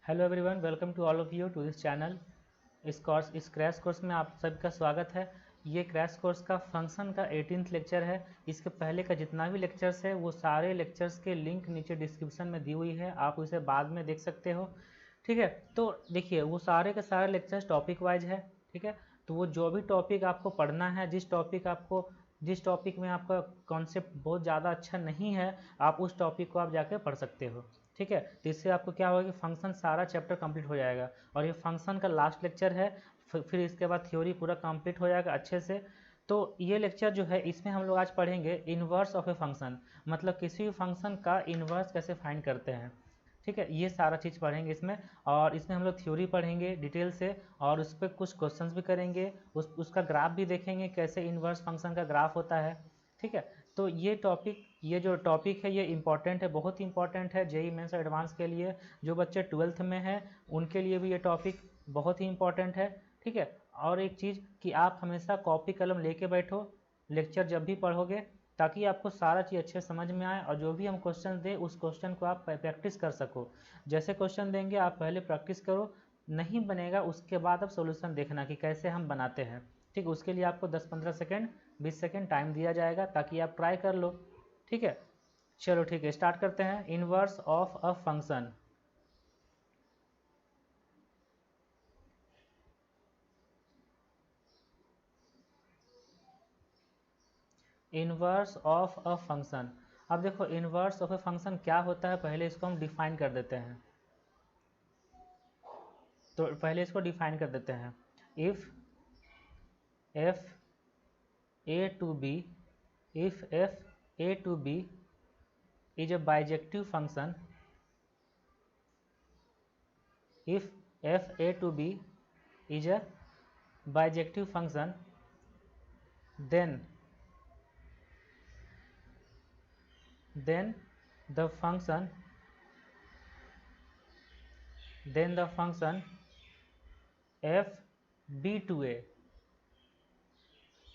Hello everyone, welcome to all of you to this channel. इस crash course में आप सबका स्वागत है। ये क्रैश कोर्स का फंक्शन का 18th लेक्चर है। इसके पहले का जितना भी लेक्चर्स है वो सारे लेक्चर्स के लिंक नीचे डिस्क्रिप्शन में दी हुई है, आप उसे बाद में देख सकते हो। ठीक है, तो देखिए वो सारे के सारे लेक्चर्स टॉपिक वाइज है। ठीक है, तो वो जो भी टॉपिक आपको पढ़ना है, जिस टॉपिक में आपका कॉन्सेप्ट बहुत ज़्यादा अच्छा नहीं है, आप उस टॉपिक को आप जाके पढ़ सकते हो। ठीक है, तो इससे आपको क्या होगा कि फंक्शन सारा चैप्टर कंप्लीट हो जाएगा और ये फंक्शन का लास्ट लेक्चर है। फिर इसके बाद थ्योरी पूरा कंप्लीट हो जाएगा अच्छे से। तो ये लेक्चर जो है इसमें हम लोग आज पढ़ेंगे इन्वर्स ऑफ ए फंक्शन, मतलब किसी भी फंक्शन का इन्वर्स कैसे फाइंड करते हैं। ठीक है, ये सारा चीज़ पढ़ेंगे इसमें, और इसमें हम लोग थ्योरी पढ़ेंगे डिटेल से और उस पर कुछ क्वेश्चंस भी करेंगे, उसका ग्राफ भी देखेंगे कैसे इन्वर्स फंक्शन का ग्राफ होता है। ठीक है, तो ये जो टॉपिक है ये इम्पॉर्टेंट है, बहुत ही इंपॉर्टेंट है जेईई मेंस एडवांस के लिए। जो बच्चे 12th में हैं उनके लिए भी ये टॉपिक बहुत ही इंपॉर्टेंट है। ठीक है, और एक चीज़ कि आप हमेशा कॉपी कलम लेके बैठो लेक्चर जब भी पढ़ोगे, ताकि आपको सारा चीज़ अच्छे समझ में आए और जो भी हम क्वेश्चन दें उस क्वेश्चन को आप प्रैक्टिस कर सको। जैसे क्वेश्चन देंगे आप पहले प्रैक्टिस करो, नहीं बनेगा उसके बाद आप सॉल्यूशन देखना कि कैसे हम बनाते हैं। ठीक, उसके लिए आपको 10-15 सेकेंड 20 सेकेंड टाइम दिया जाएगा ताकि आप ट्राई कर लो। ठीक है, चलो ठीक है, स्टार्ट करते हैं। Inverse of a function. Inverse of a function. अब देखो इनवर्स ऑफ अ फंक्शन क्या होता है, पहले इसको हम डिफाइन कर देते हैं। तो पहले इसको डिफाइन कर देते हैं। If f A to B if f A to B is a bijective function, if f a to b is a bijective function, then then the function f b to a,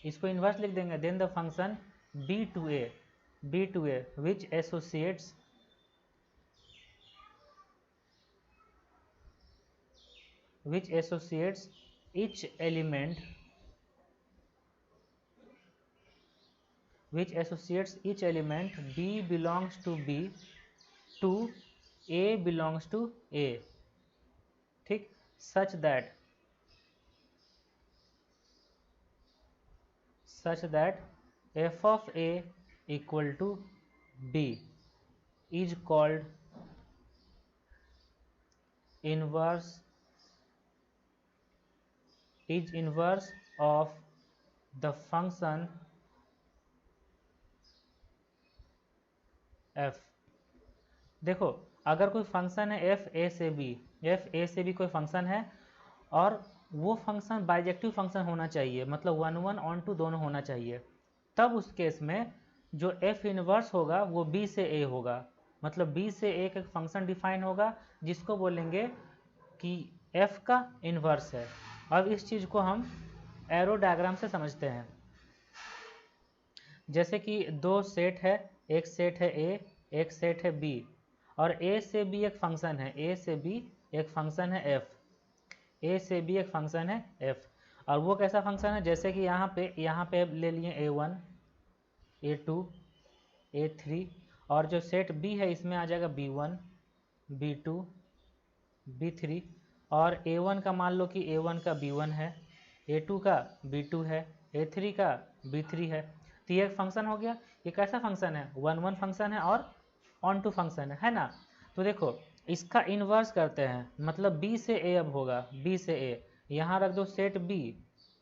इसको inverse लिख देंगे, then the function b to a which associates each element b belongs to b to a belongs to a। ठीक, such that f of a equal to b is called inverse of the function f। देखो अगर कोई function है F A से B कोई function है और वो फंक्शन बाइजेक्टिव फंक्शन होना चाहिए, मतलब 1 1 ऑन टू दोनों होना चाहिए, तब उस केस में जो एफ इनवर्स होगा वो बी से ए होगा, मतलब बी से ए का फंक्शन डिफाइन होगा जिसको बोलेंगे कि एफ का इनवर्स है। अब इस चीज़ को हम एरो डायग्राम से समझते हैं। जैसे कि दो सेट है, एक सेट है ए, एक सेट है बी, और ए से बी एक फंक्शन है, ए से बी एक फंक्शन है एफ, ए से बी एक फंक्शन है एफ। और वो कैसा फंक्शन है, जैसे कि यहाँ पे ले लिए a1 a2 a3, और जो सेट बी है इसमें आ जाएगा b1 b2 b3, और a1 का मान लो कि a1 का b1 है, a2 का b2 है, a3 का b3 है। तो ये एक फंक्शन हो गया। ये कैसा फंक्शन है, 1 1 फंक्शन है और ऑन टू फंक्शन है ना। तो देखो इसका इन्वर्स करते हैं, मतलब b से a अब होगा, b से a, यहाँ रख दो सेट b,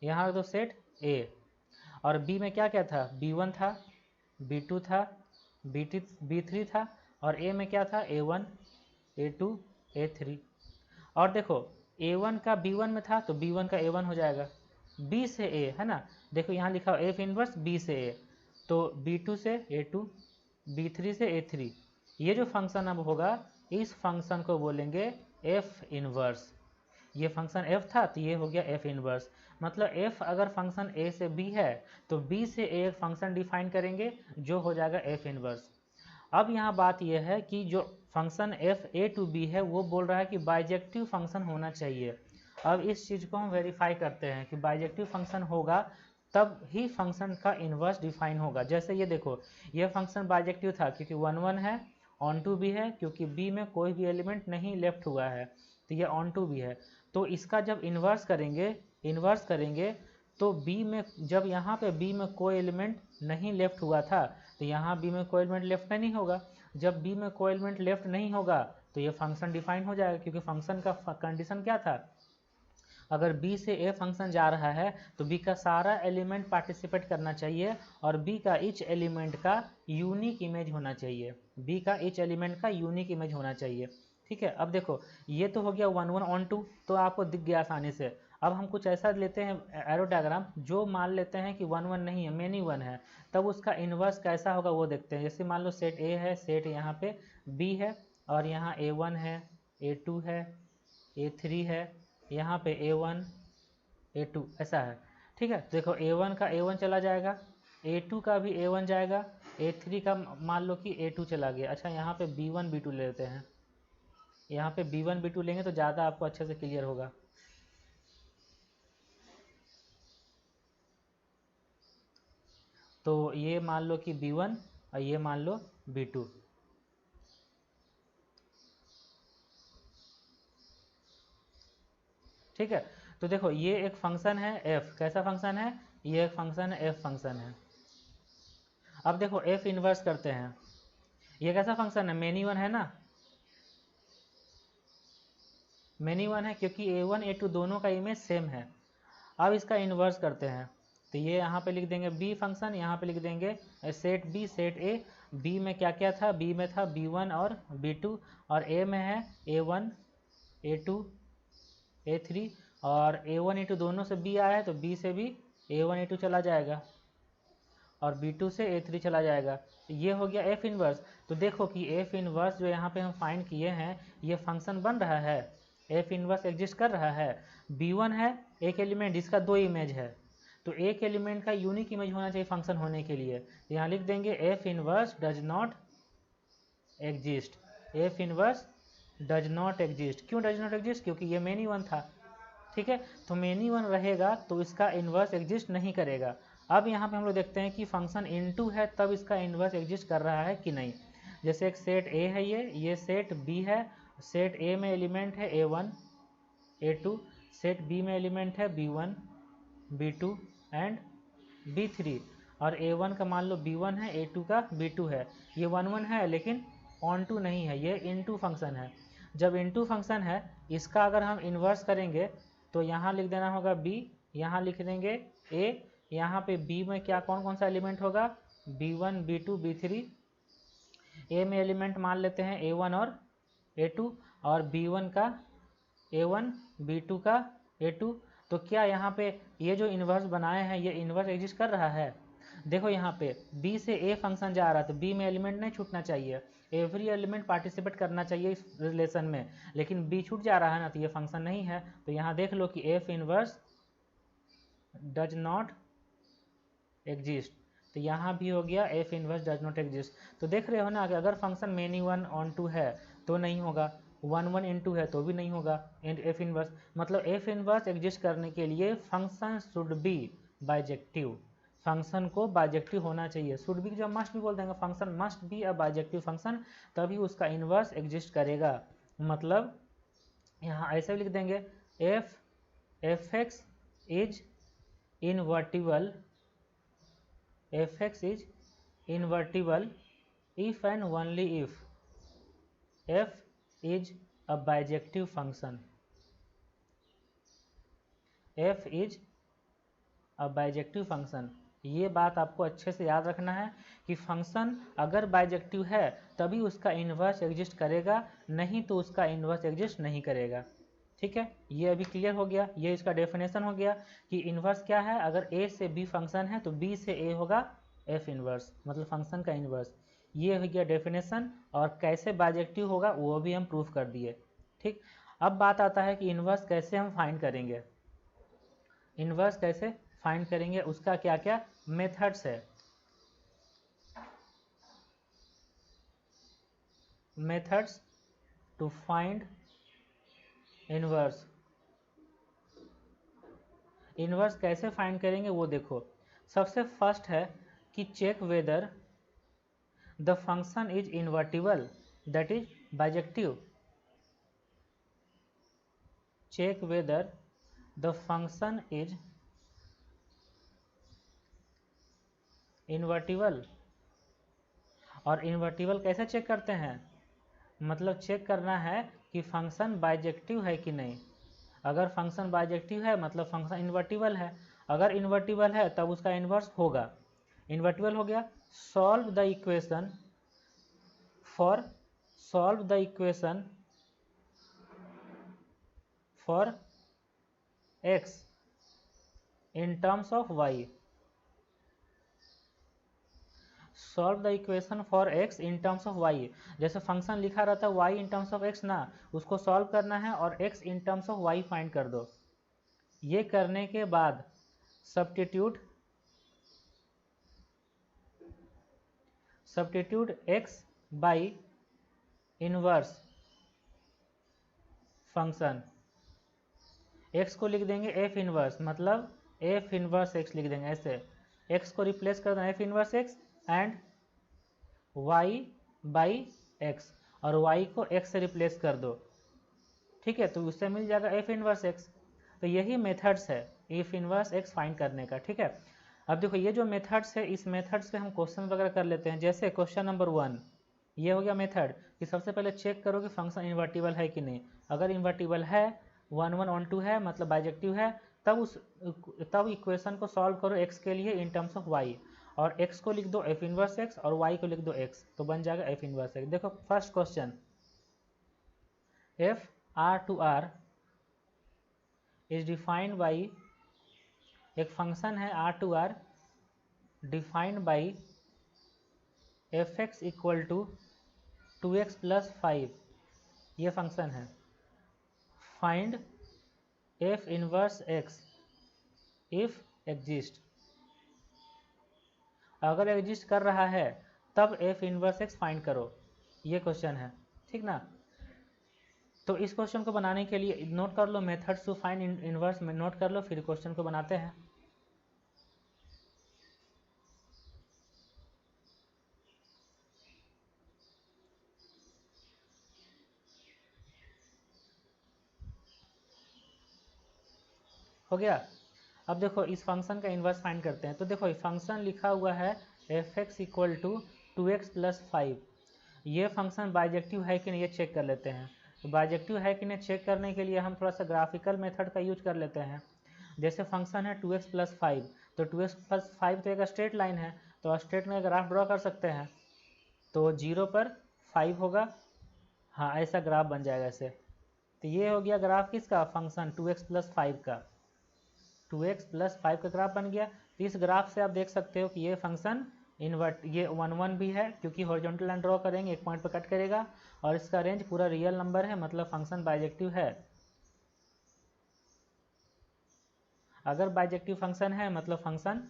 यहाँ रख दो सेट a, और b में क्या क्या था, b1 था, b2 था, b3 था, और a में क्या था, a1 a2 a3। और देखो a1 का b1 में था तो b1 का a1 हो जाएगा, b से a है ना। देखो यहाँ लिखा f इनवर्स b से a, तो b2 से a2 b3 से a3। ये जो फंक्शन अब होगा इस फंक्शन को बोलेंगे f इनवर्स। ये फंक्शन f था तो ये हो गया f इनवर्स। मतलब f अगर फंक्शन a से b है तो b से a एक फंक्शन डिफाइन करेंगे जो हो जाएगा f इनवर्स। अब यहाँ बात यह है कि जो function f A to B है वो बोल रहा है कि बाइजेक्टिव फंक्शन होना चाहिए। अब इस चीज़ को हम वेरीफाई करते हैं कि बाइजेक्टिव फंक्शन होगा तब ही फंक्शन का इन्वर्स डिफाइन होगा। जैसे ये देखो, ये फंक्शन बाइजेक्टिव था क्योंकि 1 1 है, ऑन टू भी है क्योंकि बी में कोई भी एलिमेंट नहीं लेफ्ट हुआ है, तो ये ऑन टू भी है। तो इसका जब इन्वर्स करेंगे तो बी में, जब यहाँ पे बी में कोई एलिमेंट नहीं लेफ्ट हुआ था तो यहाँ बी में कोई एलिमेंट लेफ्ट नहीं होगा। जब बी में कोई एलिमेंट लेफ्ट नहीं होगा तो ये फंक्शन डिफाइन हो जाएगा, क्योंकि फंक्शन का कंडीशन क्या था, अगर b से a फंक्शन जा रहा है तो b का सारा एलिमेंट पार्टिसिपेट करना चाहिए और b का ईच एलिमेंट का यूनिक इमेज होना चाहिए, b का ईच एलिमेंट का यूनिक इमेज होना चाहिए। ठीक है, अब देखो ये तो हो गया 1 1 ऑन 2, तो आपको दिख गया आसानी से। अब हम कुछ ऐसा लेते हैं एरो डायग्राम जो मान लेते हैं कि 1 1 नहीं है, मेनी 1 है, तब उसका इन्वर्स कैसा होगा वो देखते हैं। जैसे मान लो सेट a है, सेट यहाँ पे b है और यहाँ a1 है, a2 है, a3 है, यहाँ पे a1 a2 ऐसा है। ठीक है, देखो a1 का a1 चला जाएगा, a2 का भी a1 जाएगा, a3 का मान लो कि a2 चला गया। अच्छा, यहाँ पे b1 b2 ले लेते हैं, यहाँ पे b1 b2 लेंगे तो ज़्यादा आपको अच्छे से क्लियर होगा। तो ये मान लो कि b1 और ये मान लो b2। ठीक है, तो देखो ये एक फंक्शन है f, कैसा फंक्शन है, ये एक फंक्शन है f फंक्शन है। अब देखो f इन्वर्स करते हैं, ये कैसा फंक्शन है, मेनी वन है ना, मेनी वन है क्योंकि a1 a2 दोनों का इमेज सेम है। अब इसका इन्वर्स करते हैं तो ये यहाँ पे लिख देंगे b फंक्शन, यहाँ पे लिख देंगे set b set a। b में क्या क्या था, b में था b1 और b2 और a में है a1 a2 a3 और a1 a2 दोनों से b आया है तो b से भी a1 a2 चला जाएगा और b2 से a3 चला जाएगा। तो ये हो गया f इन्वर्स। तो देखो कि f इन्वर्स जो यहाँ पे हम फाइंड किए हैं ये फंक्शन बन रहा है, f इन्वर्स एग्जिस्ट कर रहा है। b1 है एक एलिमेंट जिसका दो इमेज है, तो एक एलिमेंट का यूनिक इमेज होना चाहिए फंक्शन होने के लिए। तो यहाँ लिख देंगे f inverse does not exist, f inverse does not exist. क्यों डज नॉट एग्जिस्ट, क्योंकि ये मेनी वन था। ठीक है, तो मेनी वन रहेगा तो इसका इन्वर्स एग्जिस्ट नहीं करेगा। अब यहाँ पे हम लोग देखते हैं कि फंक्शन इनटू है तब इसका इन्वर्स एग्जिस्ट कर रहा है कि नहीं। जैसे एक सेट ए है, ये सेट बी है, सेट ए में एलिमेंट है a1 a2, सेट बी में एलिमेंट है b1 b2 एंड b3 और a1 का मान लो b1 है, a2 का b2 है। ये 1 1 है लेकिन ऑन टू नहीं है, ये इनटू फंक्शन है। जब इनटू फंक्शन है इसका अगर हम इन्वर्स करेंगे तो यहाँ लिख देना होगा b, यहाँ लिख देंगे a, यहाँ पे b में क्या कौन कौन सा एलिमेंट होगा, b1 b2 b3, a में एलिमेंट मान लेते हैं a1 और a2 और b1 का a1 b2 का a2। तो क्या यहाँ पे ये जो इन्वर्स बनाए हैं ये इन्वर्स एग्जिस्ट कर रहा है। देखो यहाँ पे b से a फंक्शन जा रहा है तो b में एलिमेंट नहीं छूटना चाहिए, एवरी एलिमेंट पार्टिसिपेट करना चाहिए इस रिलेशन में, लेकिन b छूट जा रहा है ना तो ये फंक्शन नहीं है। तो यहाँ देख लो कि f inverse does not exist, तो यहाँ भी हो गया f inverse does not exist. तो देख रहे हो ना कि अगर function many one onto है तो नहीं होगा, 1 1 इनटू है तो भी नहीं होगा f इन्वर्स। मतलब f इन्वर्स एग्जिस्ट करने के लिए function should be bijective, function को बाइजेक्टिव होना चाहिए। शुड बी जब मस्ट भी बोल देंगे, function must be a bijective function, तभी उसका इन्वर्स एग्जिस्ट करेगा। मतलब यहाँ ऐसे भी लिख देंगे F x is invertible, fx is invertible if and only if f is a bijective function, f is a bijective function। ये बात आपको अच्छे से याद रखना है कि फंक्शन अगर बाइजेक्टिव है तभी उसका इन्वर्स एग्जिस्ट करेगा, नहीं तो उसका इन्वर्स एग्जिस्ट नहीं करेगा। ठीक है, ये अभी क्लियर हो गया, ये इसका डेफिनेशन हो गया कि इन्वर्स क्या है। अगर a से b फंक्शन है तो b से a होगा f इन्वर्स, मतलब फंक्शन का इन्वर्स। ये हो गया डेफिनेशन, और कैसे बाइजेक्टिव होगा वो भी हम प्रूफ कर दिए। ठीक, अब बात आता है कि इन्वर्स कैसे हम फाइंड करेंगे, इन्वर्स कैसे फाइंड करेंगे, उसका क्या क्या मेथड्स है। Methods to find inverse. Inverse कैसे फाइंड करेंगे वो देखो। सबसे फर्स्ट है कि check whether the function is invertible, that is bijective. Check whether the function is invertible. और इन्वर्टिबल कैसे चेक करते हैं, मतलब चेक करना है कि फंक्शन बाइजेक्टिव है कि नहीं। अगर फंक्शन बाइजेक्टिव है मतलब फंक्शन इन्वर्टिबल है। अगर इन्वर्टिबल है तब उसका इन्वर्स होगा। इन्वर्टिबल हो गया। Solve the equation for x in terms of y। Solve the equation for x in terms of y। जैसे फंक्शन लिखा रहता है y in terms of x ना, उसको सॉल्व करना है और x in terms of y find कर दो। ये करने के बाद substitute x by inverse function. x को लिख देंगे f इनवर्स, मतलब f इनवर्स x लिख देंगे ऐसे। x को रिप्लेस कर देना f inverse x and y by x, और y को x से रिप्लेस कर दो। ठीक है, तो उससे मिल जाएगा f इनवर्स x। तो यही मेथड्स है f इनवर्स x फाइंड करने का। ठीक है, अब देखो ये जो मेथड्स है, इस मेथड्स पे हम क्वेश्चन वगैरह कर लेते हैं। जैसे क्वेश्चन नंबर 1, ये हो गया मेथड कि सबसे पहले चेक करो कि फंक्शन इन्वर्टिबल है कि नहीं। अगर इन्वर्टिबल है, 1 1 1 2 है मतलब बाइजेक्टिव है, तब इक्वेशन को सॉल्व करो x के लिए इन टर्म्स ऑफ y, और x को लिख दो f इनवर्स x और y को लिख दो x, तो बन जाएगा f इनवर्स x। देखो first question, f r to r is defined by, एक फंक्शन है r to r defined by fx equal to 2x plus 5, ये फंक्शन है। Find f inverse x if exist. अगर एग्जिस्ट कर रहा है तब f इनवर्स x फाइंड करो, ये क्वेश्चन है। ठीक ना, तो इस क्वेश्चन को बनाने के लिए नोट कर लो मेथड्स टू फाइंड इनवर्स में, नोट कर लो, फिर क्वेश्चन को बनाते हैं। हो गया। अब देखो इस फंक्शन का इन्वर्स फाइंड करते हैं। तो देखो फंक्शन लिखा हुआ है f(x) equal to 2x plus 5। ये फंक्शन बाइजेक्टिव है कि नहीं ये चेक कर लेते हैं। तो बाइजेक्टिव है कि नहीं चेक करने के लिए हम थोड़ा सा ग्राफिकल मेथड का यूज कर लेते हैं। जैसे फंक्शन है 2x प्लस 5, तो 2x प्लस 5 तो एक स्ट्रेट लाइन है, तो स्ट्रेट में ग्राफ ड्रॉ कर सकते हैं। तो 0 पर 5 होगा, हाँ ऐसा ग्राफ बन जाएगा ऐसे। तो ये हो गया ग्राफ किसका, फंक्शन 2x प्लस 5 का। 2x प्लस 5 का ग्राफ बन गया। तो इस ग्राफ से आप देख सकते हो कि ये फंक्शन इन्वर्ट, ये 1 1 भी है क्योंकि हॉरिजॉन्टल लाइन ड्रॉ करेंगे एक पॉइंट पर कट करेगा, और इसका रेंज पूरा रियल नंबर है, मतलब फंक्शन बाइजेक्टिव है। अगर बाइजेक्टिव फंक्शन है मतलब फंक्शन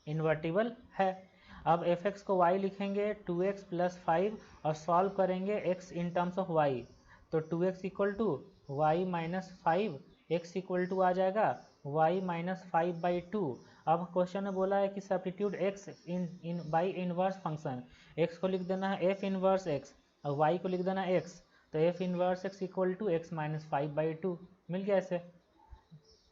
इन्वर्टिबल है। अब fx को y लिखेंगे 2x प्लस 5 और सॉल्व करेंगे x in terms of y। तो 2x equal to y minus 5, x equal to आ जाएगा y माइनस 5/2। अब क्वेश्चन में बोला है कि substitute x in by inverse function. x को लिख देना है f इनवर्स x और y को लिख देना x, तो f inverse x equal to x minus 5/2 मिल गया ऐसे।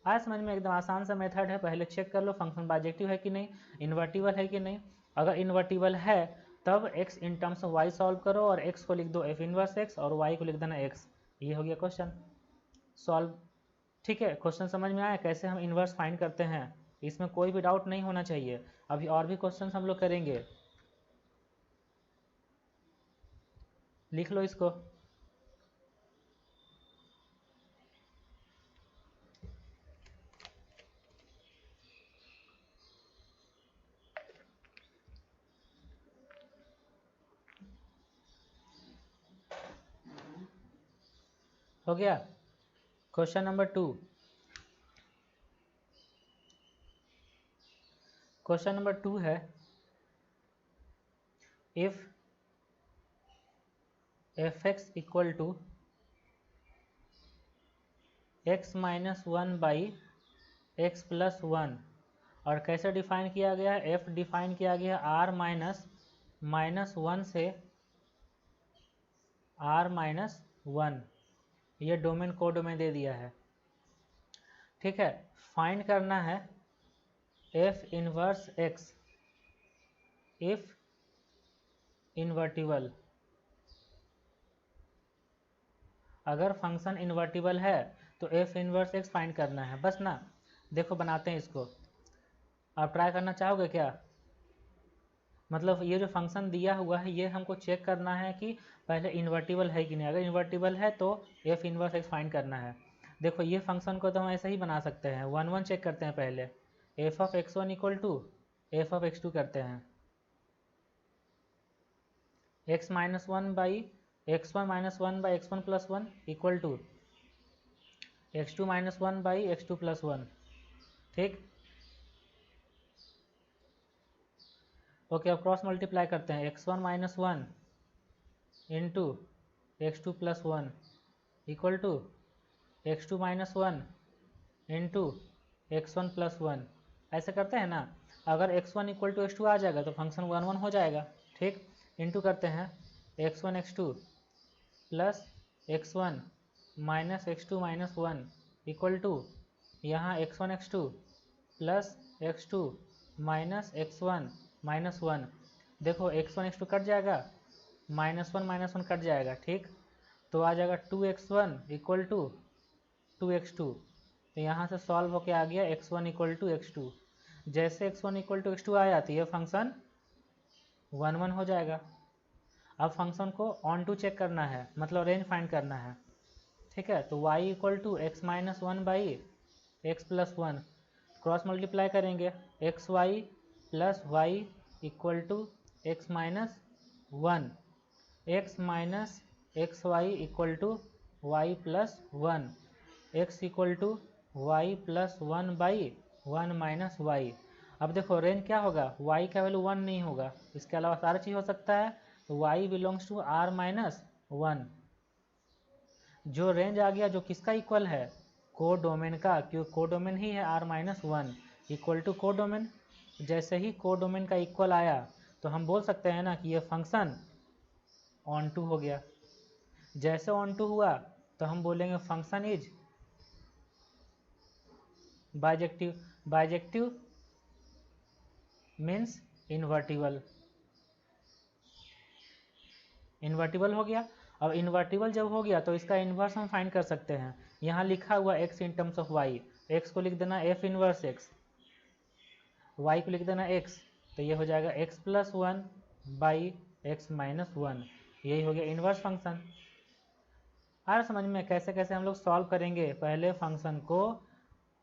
आज समझ में, एकदम आसान सा मेथड है। पहले चेक कर लो फंक्शन बाइजेक्टिव है कि नहीं, इन्वर्टिबल है कि नहीं। अगर इन्वर्टिबल है तब x in terms of y solve करो और x को लिख दो f इनवर्स x और y को लिख देना x। ये हो गया क्वेश्चन सॉल्व। ठीक है, क्वेश्चन समझ में आया कैसे हम इन्वर्स फाइंड करते हैं, इसमें कोई भी डाउट नहीं होना चाहिए। अभी और भी क्वेश्चन हम लोग करेंगे, लिख लो इसको। हो गया क्वेश्चन नंबर 2। क्वेश्चन नंबर 2 है, if f x equal to x minus one by x plus one. और कैसे डिफाइन किया गया है? एफ डिफाइन किया गया है आर माइनस वन से आर माइनस वन। ये डोमेन को डोमेन दे दिया है, ठीक है। फाइंड करना है F inverse x if invertible. अगर फंक्शन इन्वर्टिबल है तो एफ इनवर्स एक्स फाइंड करना है, बस ना। देखो बनाते हैं इसको, आप ट्राई करना चाहोगे क्या? मतलब ये जो फंक्शन दिया हुआ है ये हमको चेक करना है कि पहले इन्वर्टिबल है कि नहीं। अगर इन्वर्टिबल है तो एफ इनवर्स एक्स फाइंड करना है। देखो ये फंक्शन को तो हम ऐसे ही बना सकते हैं, वन वन चेक करते हैं पहले। F of x one equal to f of x two करते हैं, x minus one by x one minus one by x one plus one equal to x two minus one by x two plus one, ठीक। Okay, अब cross multiply करते हैं, x one minus one into x two plus one equal to x two minus one into x one plus one. ऐसे करते हैं ना। अगर x one equal to x two आ जाएगा तो फंक्शन वन वन हो जाएगा, ठीक। इंटू करते हैं x one x two plus x one minus x two minus one equal to यहाँ x one x two plus x two minus x one minus one. देखो x one x two cut जाएगा, minus one cut जाएगा, ठीक। तो आ जाएगा two x one equal to two x two. तो यहाँ से सॉल्व होके आ गया x one equal to x two. जैसे x one equal to x to आया तो ये फंक्शन वन वन हो जाएगा। अब फंक्शन को ऑन टू चेक करना है, मतलब रेंज फाइंड करना है, ठीक है। तो y equal to x minus one by x plus one, cross multiply करेंगे, x y plus y equal to x minus one, x minus x y equal to y plus one, x equal to y plus one by one minus y. अब देखो range क्या होगा, y का value one नहीं होगा, इसके अलावा सारा चीज़ हो सकता है। y belongs to r minus one. जो रेंज आ गया जो किसका इक्वल है, को डोमेन का, क्योंकि को डोमेन ही है r minus one equal to codomain. जैसे ही को डोमेन का इक्वल आया तो हम बोल सकते हैं ना कि ये फंक्शन ऑन टू हो गया। जैसे ऑन टू हुआ तो हम बोलेंगे function is bijective. Bijective means invertible. Invertible हो गया। अब इन्वर्टिबल जब हो गया तो इसका इन्वर्स हम फाइंड कर सकते हैं। यहाँ लिखा हुआ x in terms of y, x को लिख देना f इनवर्स x, y को लिख देना x, तो ये हो जाएगा x plus one by x minus one. यही हो गया इन्वर्स फंक्शन। आ रहा समझ में कैसे कैसे हम लोग सॉल्व करेंगे? पहले फंक्शन को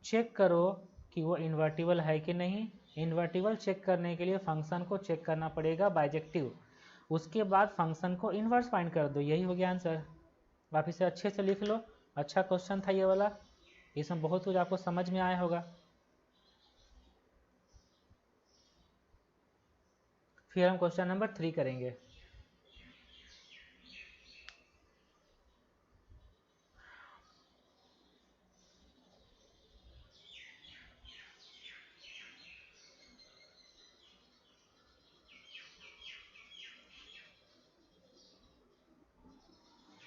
चेक करो कि वो इन्वर्टिबल है कि नहीं। इन्वर्टिबल चेक करने के लिए फंक्शन को चेक करना पड़ेगा बाइजेक्टिव, उसके बाद फंक्शन को इन्वर्स फाइंड कर दो। यही हो गया आंसर। आप इसे अच्छे से लिख लो। अच्छा क्वेश्चन था ये वाला, इसमें बहुत कुछ आपको समझ में आया होगा। फिर हम क्वेश्चन नंबर 3 करेंगे।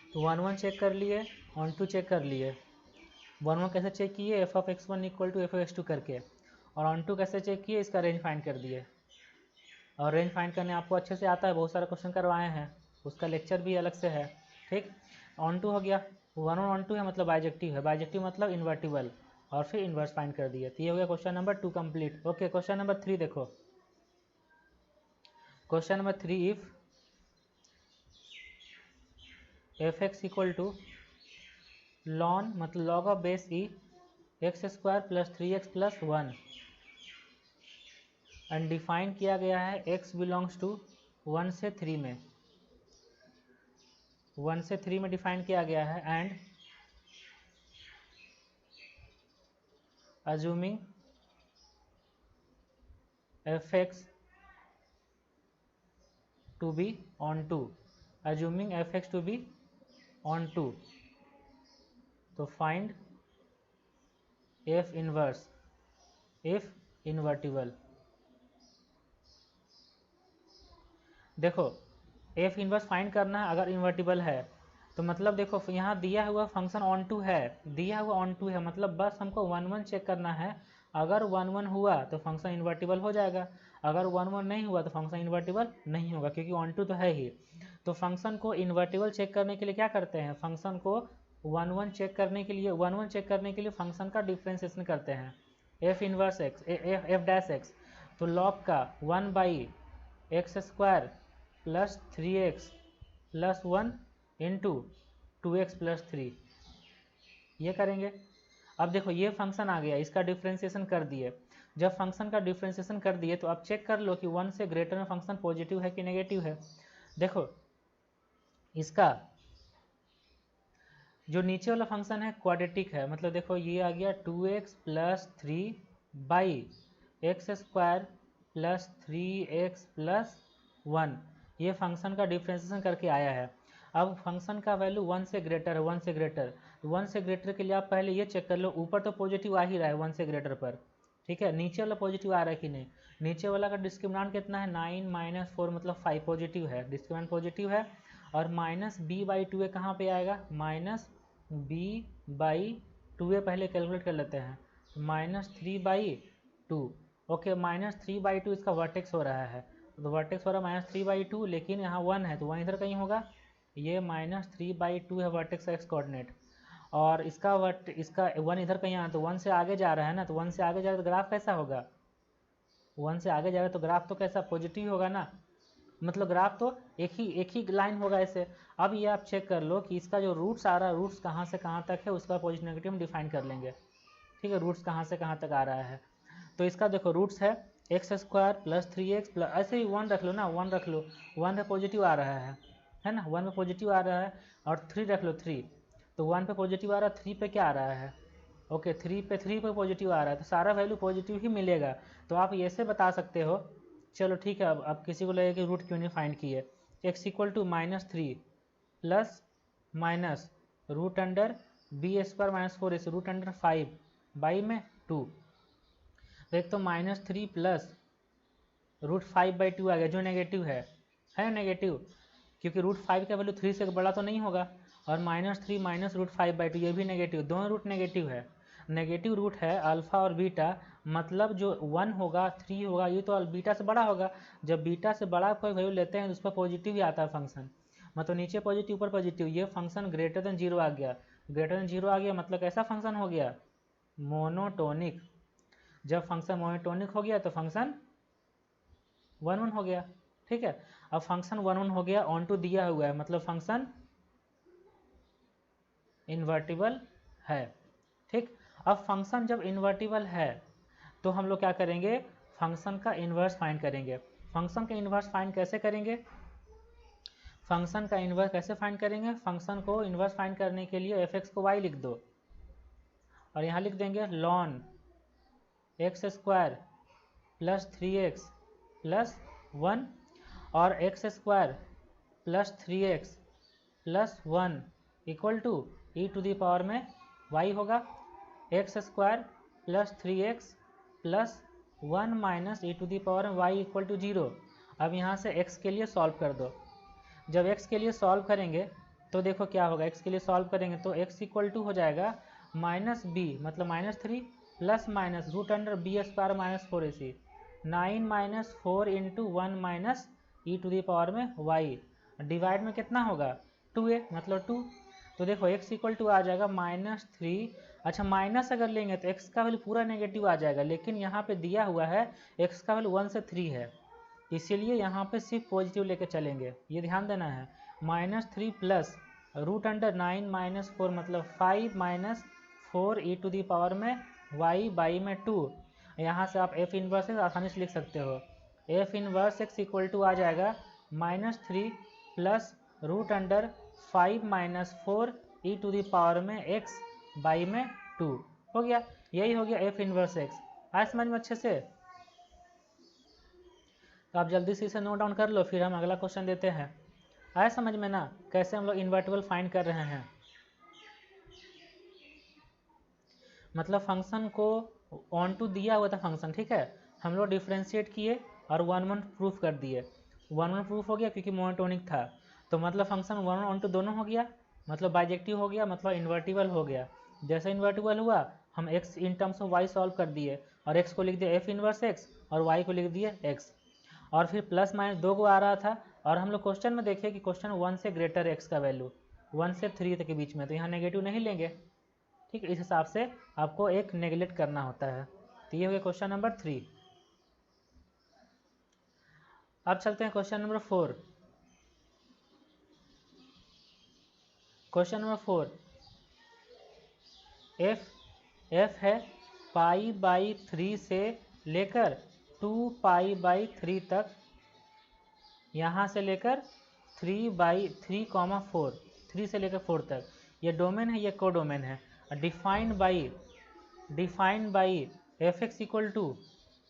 तो वन वन चेक कर लिए, ऑन टू चेक कर लिए। वन वन कैसे चेक किए, f of x one equal to f of x two करके। और ऑन टू कैसे चेक किए, इसका रेंज फाइंड कर दिए। और रेंज फाइंड करने आपको अच्छे से आता है, बहुत सारे क्वेश्चन करवाए हैं, उसका लेक्चर भी अलग से है, ठीक। ऑन टू हो गया, वन ऑन टू है मतलब बाइजेक्टिव है, बाइजेक्टिव मतलब इन्वर्टिबल, और फिर इन्वर्स फाइंड कर दिए। तो ये हो गया question number 2 complete. Okay, question number 3 देखो। Question number 3, if f x equal to ln मतलब log of base e x square plus three x plus one, and define किया गया है x बिलोंग्स टू 1 से 3 में, 1 से 3 में डिफाइन किया गया है। And assuming f x to be onto, assuming f x to be onto, तो find f inverse if invertible. देखो एफ इनवर्स फाइंड करना है अगर इन्वर्टिबल है, तो मतलब देखो यहाँ दिया हुआ फंक्शन ऑन टू है, दिया हुआ ऑन टू है, मतलब बस हमको 1 1 चेक करना है। अगर 1 1 हुआ तो फंक्शन इन्वर्टिबल हो जाएगा, अगर 1 1 नहीं हुआ तो फंक्शन इन्वर्टिबल नहीं होगा, क्योंकि ऑन टू तो है ही। तो फंक्शन को इन्वर्टिबल चेक करने के लिए क्या करते हैं, फंक्शन को 1 1 चेक करने के लिए 1 1 चेक करने के लिए फंक्शन का डिफ्रेंसिएशन करते हैं। F inverse x F dash x, तो लॉग का 1/x² plus 3x plus 1 into 2x plus 3, ये करेंगे। अब देखो ये फंक्शन आ गया, इसका डिफ्रेंसिएशन कर दिए। जब फंक्शन का डिफ्रेंसिएशन कर दिए तो अब चेक कर लो कि 1 से ग्रेटर में फंक्शन पॉजिटिव है कि नेगेटिव है। देखो इसका जो नीचे वाला फंक्शन है क्वाड्रेटिक है, मतलब देखो ये आ गया 2x plus 3/x² plus 3x plus 1, ये फंक्शन का डिफ्रेंसिएशन करके आया है। अब फंक्शन का वैल्यू 1 से ग्रेटर है, 1 से ग्रेटर, 1 से ग्रेटर के लिए आप पहले ये चेक कर लो, ऊपर तो पॉजिटिव आ ही रहा है 1 से ग्रेटर पर, ठीक है, नीचे वाला पॉजिटिव आ रहा है कि नहीं। नीचे वाला का डिस्क्रिमिनेंट कितना है 9 - 4 मतलब 5 पॉजिटिव है, डिस्क्रिमिनेंट पॉजिटिव है। और -b/2 कहाँ पे आएगा, -b/2 पहले कैलकुलेट कर लेते हैं, -3/2। ओके -3/2 इसका वर्टेक्स हो रहा है, तो वर्टेक्स हो रहा है -3/2, लेकिन यहाँ 1 है तो 1 इधर कहीं होगा, ये -3/2 है वर्टेक्स एक्स कोऑर्डिनेट। और इसका 1 इधर कहीं आना, तो 1 से आगे जा रहा है ना, तो 1 से आगे जा रहा है तो ग्राफ कैसा होगा, 1 से आगे जा रहा है तो ग्राफ तो कैसा पॉजिटिव होगा ना, मतलब ग्राफ तो एक ही लाइन होगा ऐसे। अब ये आप चेक कर लो कि इसका जो रूट्स आ रहा है, रूट्स कहाँ से कहाँ तक है, उसका पॉजिटिव नेगेटिव हम डिफाइन कर लेंगे, ठीक है, रूट्स कहाँ से कहाँ तक आ रहा है। तो इसका देखो रूट्स है x² प्लस 3x प्लस, ऐसे ही 1 रख लो ना, 1 रख लो, 1 पे पॉजिटिव आ रहा है ना, 1 पे पॉजिटिव आ रहा है, और 3 रख लो 3, तो 1 पे पॉजिटिव आ रहा है, 3 पे क्या आ रहा है, ओके 3 पे पॉजिटिव आ रहा है, तो सारा वैल्यू पॉजिटिव ही मिलेगा। तो आप ऐसे बता सकते हो, चलो ठीक है, अब किसी को लगेगा कि रूट क्यों नहीं फाइंड किए, x equal to -3 plus minus root under b² - 4 root under 5/2, तो एक तो -3 प्लस √5/2 आ गया जो नेगेटिव है नेगेटिव, क्योंकि √5 का वैल्यू 3 से बड़ा तो नहीं होगा, और -3 माइनस √5/2 ये भी नेगेटिव, दोनों रूट नेगेटिव है, नेगेटिव रूट है अल्फा और बीटा, मतलब जो 1 होगा 3 होगा ये तो बीटा से बड़ा होगा, जब बीटा से बड़ा कोई वैल्यू लेते हैं तो उस पर पॉजिटिव ही आता है फंक्शन, मतलब नीचे पॉजिटिव ऊपर पॉजिटिव, ये फंक्शन ग्रेटर देन 0 आ गया, ग्रेटर देन 0 आ गया मतलब कैसा फंक्शन हो गया, मोनोटोनिक। जब फंक्शन मोनोटोनिक हो गया तो फंक्शन 1 1 हो गया, ठीक है। अब फंक्शन 1 1 हो गया, ऑन टू दिया हुआ है, मतलब फंक्शन इन्वर्टिबल है, ठीक। अब फंक्शन जब इन्वर्टिबल है तो हम लोग क्या करेंगे, फंक्शन का इन्वर्स फाइंड करेंगे। फंक्शन का इन्वर्स फाइंड कैसे करेंगे, फंक्शन का इन्वर्स कैसे फाइंड करेंगे, फंक्शन को इन्वर्स फाइंड करने के लिए एफ एक्स को y लिख दो, और यहाँ लिख देंगे ln x² plus 3x plus 1, और x² plus 3x plus 1 equal to e⁻ में y होगा, x² plus 3x plus 1 minus e⁻ में y इक्वल टू 0। अब यहाँ से x के लिए सॉल्व कर दो, जब x के लिए सॉल्व करेंगे तो देखो क्या होगा, x के लिए सॉल्व करेंगे तो x इक्वल टू हो जाएगा -b मतलब -3 plus minus root under b² - 4ac, 9 - 4 into 1 minus e⁻ में y, डिवाइड में कितना होगा 2a मतलब 2, तो देखो x इक्वल टू आ जाएगा -3, अच्छा माइनस अगर लेंगे तो x का वैल्यू पूरा नेगेटिव आ जाएगा, लेकिन यहाँ पे दिया हुआ है x का वैल्यू 1 से 3 है, इसीलिए यहाँ पे सिर्फ पॉजिटिव लेके चलेंगे, ये ध्यान देना है। -3 प्लस रूट अंडर 9 - 4 मतलब 5 माइनस 4 e⁻ में y में 2, यहाँ से आप f इनवर्स आसानी से लिख सकते हो, f inverse x equal to आ जाएगा -3 plus root under 5 minus 4 e⁻ में x में 2 हो गया, यही हो गया f इनवर्स x। आया समझ में अच्छे से, तो आप जल्दी से इसे नोट डाउन कर लो, फिर हम अगला क्वेश्चन देते हैं। आया समझ में ना कैसे हम लोग इन्वर्टिबल फाइंड कर रहे हैं। मतलब फंक्शन को ऑन टू दिया हुआ था फंक्शन, ठीक है, हम लोग डिफ्रेंशिएट किए और वन वन प्रूफ कर दिए। वन वन प्रूफ हो गया क्योंकि मोनोटोनिक था, तो मतलब function one one onto दोनों हो गया, मतलब बाइजेक्टिव हो गया, मतलब इन्वर्टिबल हो गया। जैसे इन्वर्टिबल हुआ हम x in terms of y solve कर दिए और x को लिख दिया एफ इनवर्स x और y को लिख दिए x, और फिर प्लस माइनस दो को आ रहा था, और हम लोग क्वेश्चन में देखें कि क्वेश्चन 1 से ग्रेटर x का वैल्यू 1 से 3 तक के बीच में, तो यहाँ नेगेटिव नहीं लेंगे, ठीक है, इस हिसाब से आपको एक नेगलेक्ट करना होता है। तो ये हो गया क्वेश्चन नंबर 3। अब चलते हैं question number 4। Question number 4, F है पाई बाई 3 से लेकर 2 पाई बाई 3 तक, यहाँ से लेकर 3/3, 3 से लेकर 4 तक, ये डोमेन है, ये को डोमेन है। Defined by f x equal to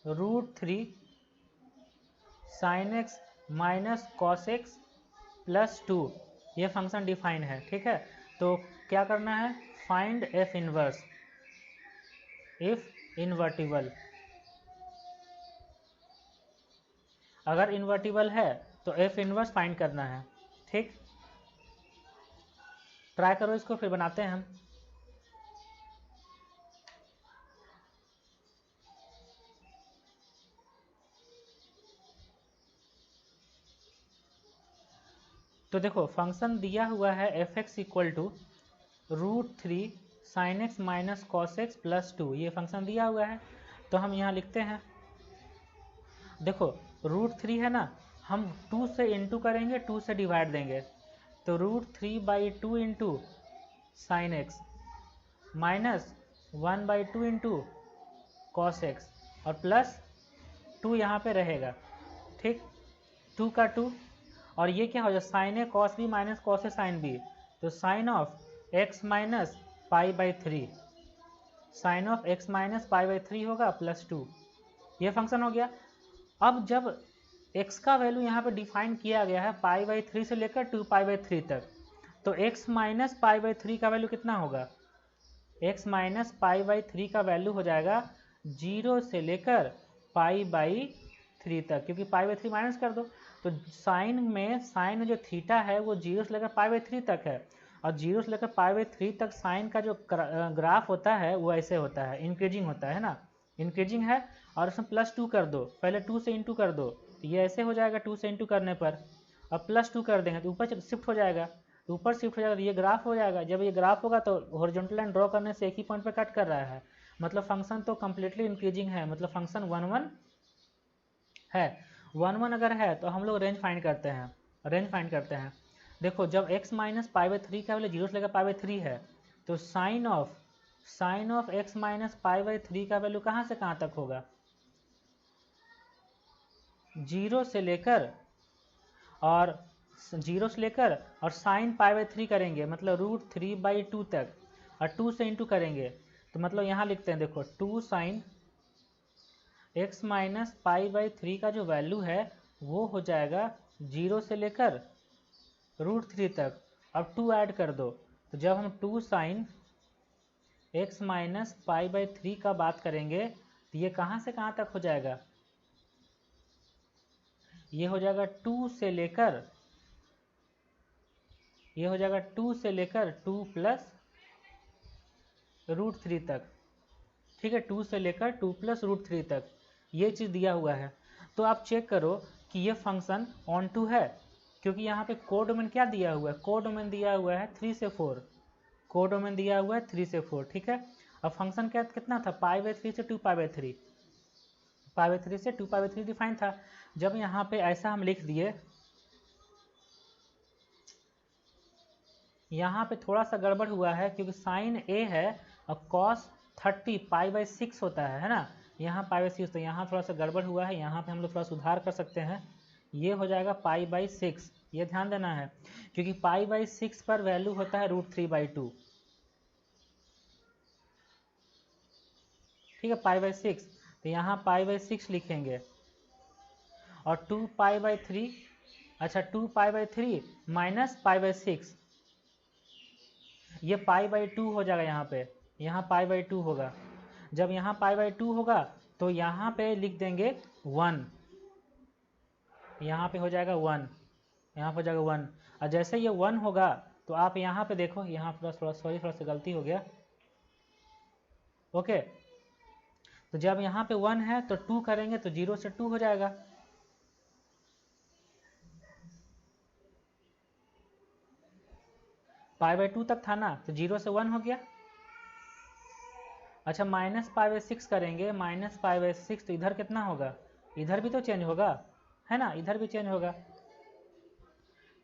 √3 sin x minus cos x plus 2, ये फंक्शन डिफाइन है, ठीक है। तो क्या करना है, find f inverse if invertible. अगर इन्वर्टिबल है तो एफ इनवर्स फाइंड करना है, ठीक। ट्राई करो इसको, फिर बनाते हैं हम। तो देखो फंक्शन दिया हुआ है f x equal to √3 sin x minus cos x plus 2, ये फंक्शन दिया हुआ है। तो हम यहाँ लिखते हैं, देखो √3 है ना, हम 2 से इंटू करेंगे, 2 से डिवाइड देंगे, तो √3/2 into sine x minus 1/2 into cos x और प्लस 2 यहाँ पे रहेगा, ठीक, 2 का 2, और ये क्या हो जाए sine A cos B minus cos A sine B, तो sine of x minus π/3, sine of x minus π/3 होगा प्लस 2, ये फंक्शन हो गया। अब जब x का वैल्यू यहाँ पे डिफाइन किया गया है π/3 से लेकर 2π/3 तक, तो x माइनस π/3 का वैल्यू कितना होगा, x माइनस π/3 का वैल्यू हो जाएगा 0 से लेकर π/3 तक, क्योंकि π/3 माइनस कर दो, तो साइन में जो थीटा है वो 0 से लेकर π/3 तक है, और 0 से लेकर π/3 तक साइन का जो ग्राफ होता है वो ऐसे होता है, इंक्रीजिंग होता है ना, इंक्रीजिंग है, और उसमें प्लस 2 कर दो, पहले 2 से इंटू कर दो, तो ये ऐसे हो जाएगा 2 से इंटू करने पर, अब प्लस 2 कर देंगे तो ऊपर शिफ्ट हो जाएगा, तो ऊपर शिफ्ट हो जाएगा तो ये ग्राफ हो जाएगा। जब ये ग्राफ होगा तो हॉरिजॉन्टल लाइन ड्रॉ करने से एक ही पॉइंट पर कट कर रहा है, मतलब फंक्शन तो कम्प्लीटली इंक्रीजिंग है, मतलब फंक्शन 1 है। 1 अगर है तो हम लोग रेंज फाइंड करते हैं, देखो जब x माइनस π/3 का वैल्यू 0 से लेकर π/3 है, तो साइन ऑफ x माइनस π/3 का वैल्यू कहाँ से कहाँ तक होगा, 0 से लेकर और साइन π/3 करेंगे, मतलब √3/2 तक, और 2 से इंटू करेंगे, तो मतलब यहाँ लिखते हैं, देखो 2 साइन x माइनस π/3 का जो वैल्यू है वो हो जाएगा 0 से लेकर √3 तक, अब 2 ऐड कर दो, तो जब हम 2 साइन x माइनस π/3 का बात करेंगे तो ये कहाँ से कहाँ तक हो जाएगा, ये हो जाएगा 2 से लेकर 2 प्लस √3 तक, ठीक है, 2 से लेकर 2 प्लस √3 तक, ये चीज़ दिया हुआ है। तो आप चेक करो कि ये फंक्शन ऑन टू है, क्योंकि यहाँ पे को डोमेन क्या दिया हुआ है, को डोमेन दिया हुआ है 3 से 4, को डोमेन दिया हुआ है 3 से 4, ठीक है। अब फंक्शन क्या कितना था, π/3 से 2π/3, π/3 से 2π/3 डिफाइन था। जब यहाँ पे ऐसा हम लिख दिए, यहाँ पे थोड़ा सा गड़बड़ हुआ है, क्योंकि साइन ए है और कॉस 30 π/6 होता है ना, यहाँ π/6, तो यहाँ थोड़ा सा गड़बड़ हुआ है, यहाँ पे हम लोग थोड़ा सुधार कर सकते हैं, ये हो जाएगा π/6, ये ध्यान देना है, क्योंकि π/6 पर वैल्यू होता है √3/2, ठीक है, π/6, तो यहाँ π/6 लिखेंगे, और 2π/3 अच्छा 2π/3 माइनस π/6, ये π/2 हो जाएगा यहाँ π/2 होगा। जब यहाँ π/2 होगा तो यहाँ पे लिख देंगे 1, यहाँ पे हो जाएगा 1, यहाँ पे हो जाएगा 1। और जैसे ये 1 होगा तो आप यहाँ पे देखो, यहाँ थोड़ा सा गलती हो गया। ओके, तो जब यहाँ पे 1 है तो 2 करेंगे तो 0 से 2 हो जाएगा। π/2 तक था ना, तो 0 से 1 हो गया। अच्छा माइनस π/6 करेंगे, माइनस π/6 तो इधर कितना होगा, इधर भी तो चेंज होगा, है ना, इधर भी चेंज होगा।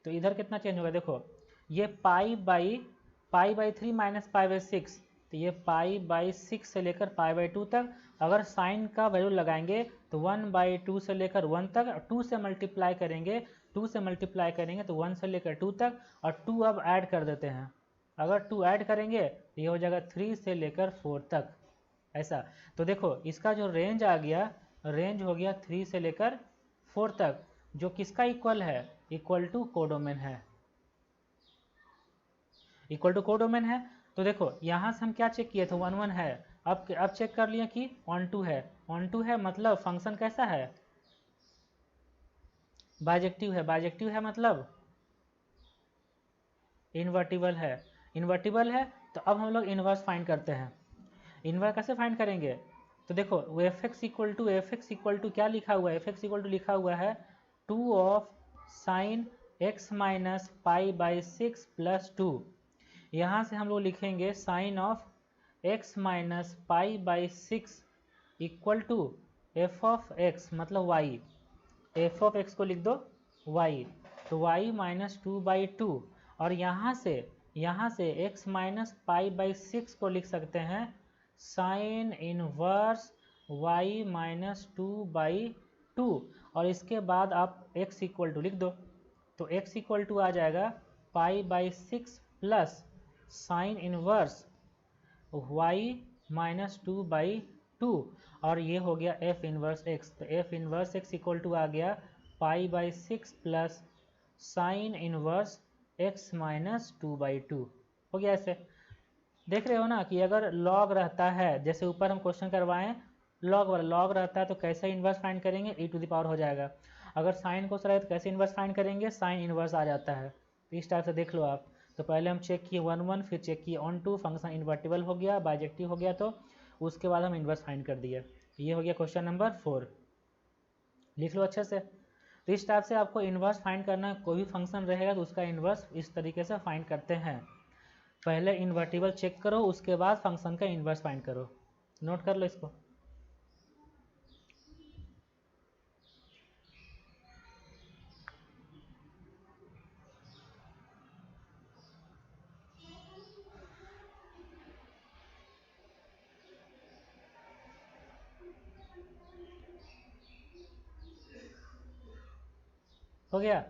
तो इधर कितना चेंज होगा, देखो ये π/3 माइनस π/6, तो ये π/6 से लेकर π/2 तक। अगर साइन का वैल्यू लगाएंगे तो 1/2 से लेकर 1 तक, 2 से मल्टीप्लाई करेंगे, 2 से मल्टीप्लाई करेंगे तो 1 से लेकर 2 तक, और 2 अब ऐड कर देते हैं। अगर 2 ऐड करेंगे तो ये हो जाएगा 3 से लेकर 4 तक, ऐसा। तो देखो इसका जो रेंज आ गया, रेंज हो गया 3 से लेकर 4 तक, जो किसका इक्वल है, इक्वल टू कोडोमेन है, इक्वल टू कोडोमेन है। तो देखो यहाँ से हम क्या चेक किए थे, 1 1 है, अब चेक कर लिया कि 1 2 है, 1 2 है, मतलब फंक्शन कैसा है, बाइजेक्टिव है, बाइजेक्टिव है मतलब इन्वर्टिबल है, इन्वर्टिबल है। तो अब हम लोग इन्वर्स फाइंड करते हैं। इन्वर्स कैसे फाइंड करेंगे, तो देखो एफ एक्स इक्वल टू क्या लिखा हुआ है, एफ एक्स इक्वल टू लिखा हुआ है 2 of sine x minus π/6 plus 2। यहाँ से हम लोग लिखेंगे sine of x minus π/6 equal to f of x मतलब y, एफ ऑफ x को लिख दो y, तो y माइनस 2/2, और यहाँ से x माइनस π/6 को लिख सकते हैं साइन इनवर्स y माइनस 2/2, और इसके बाद आप x इक्वल टू लिख दो, तो x इक्वल टू आ जाएगा π/6 plus sine inverse y minus 2/2, और ये हो गया f इनवर्स x। तो f inverse x equal to आ गया π/6 plus sine inverse x minus 2/2 हो गया। ऐसे देख रहे हो ना कि अगर लॉग रहता है, जैसे ऊपर हम क्वेश्चन करवाएं लॉग रहता है तो कैसे इन्वर्स फाइंड करेंगे, e⁻ हो जाएगा। अगर साइन को रहे तो कैसे इन्वर्स फाइंड करेंगे, साइन इन्वर्स आ जाता है। तो इस टाइप से देख लो आप। तो पहले हम चेक किए 1 1, फिर चेक किए 1 2, फंक्शन इन्वर्टिबल हो गया, बाइजेक्टिव हो गया, तो उसके बाद हम इन्वर्स फाइंड कर दिए। ये हो गया क्वेश्चन नंबर 4, लिख लो अच्छे से। तो इस टाइप से आपको इन्वर्स फाइंड करना, कोई भी फंक्शन रहेगा तो उसका इन्वर्स इस तरीके से फाइंड करते हैं। पहले इन्वर्टिबल चेक करो, उसके बाद फंक्शन का इन्वर्स फाइंड करो। नोट कर लो इसको। हो गया।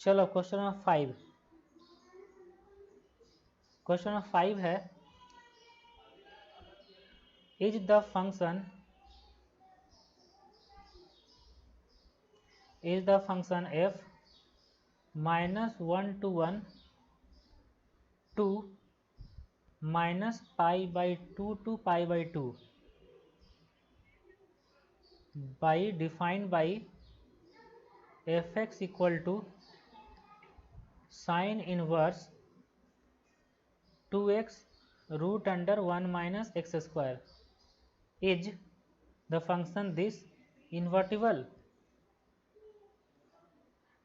चलो क्वेश्चन नंबर 5, क्वेश्चन नंबर 5 है is the function f minus 1 to 1 to minus π/2 to π/2 by defined by fx equal to sin inverse 2x root under 1 minus x square, is the function this invertible।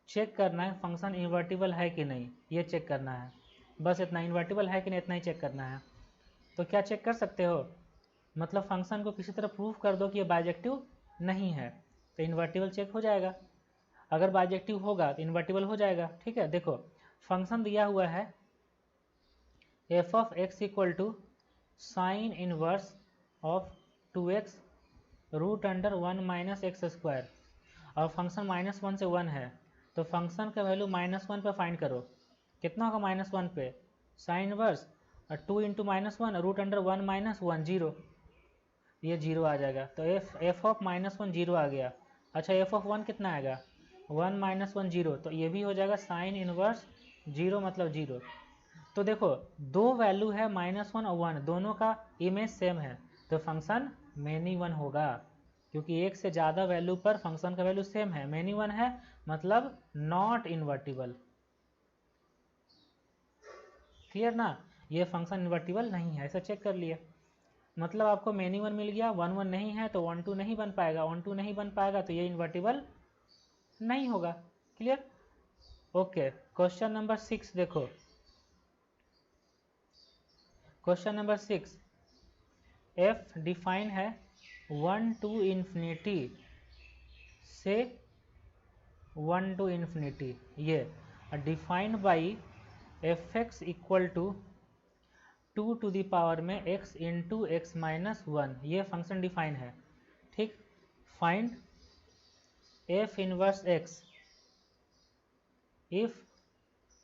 Check करना है function invertible है कि नहीं, ये check करना है, बस इतना, इन्वर्टिबल है कि नहीं इतना ही चेक करना है। तो क्या चेक कर सकते हो, मतलब फंक्शन को किसी तरह प्रूफ कर दो कि ये बाइजेक्टिव नहीं है, तो इन्वर्टिबल चेक हो जाएगा। अगर बाइजेक्टिव होगा तो इन्वर्टिबल हो जाएगा। ठीक है, देखो फंक्शन दिया हुआ है f of x equal to sine inverse of 2x root under 1 minus x square, और फंक्शन -1 से 1 है, तो फंक्शन का वैल्यू -1 पे फाइंड करो। कितना होगा -1 पे, sine inverse 2 into -1 root under 1 minus 1 0, ये 0 आ जाएगा। तो एफ ऑफ -1 0 आ गया। अच्छा एफ ऑफ 1 कितना आएगा 1 माइनस 1 0, तो ये भी हो जाएगा साइन इनवर्स 0 मतलब 0। तो देखो दो वैल्यू है -1 और 1, दोनों का इमेज सेम है, तो फंक्शन मेनी वन होगा, क्योंकि एक से ज़्यादा वैल्यू पर फंक्शन का वैल्यू सेम है। मेनी वन है मतलब नॉट इन्वर्टिबल। क्लियर ना, ये फंक्शन इन्वर्टिबल नहीं है, ऐसा चेक कर लिए। मतलब आपको मेनी वन मिल गया, 1 1 नहीं है तो 1 2 नहीं बन पाएगा, 1 2 नहीं बन पाएगा तो ये इन्वर्टिबल नहीं होगा। क्लियर। ओके, क्वेश्चन नंबर 6 देखो। क्वेश्चन नंबर 6, एफ डिफाइन है 1 टू इन्फिनिटी से 1 टू इन्फिनिटी, ये defined by f x equal to 2 to the power में x इंटू एक्स माइनस 1, ये फंक्शन डिफाइन है। ठीक, find f inverse x if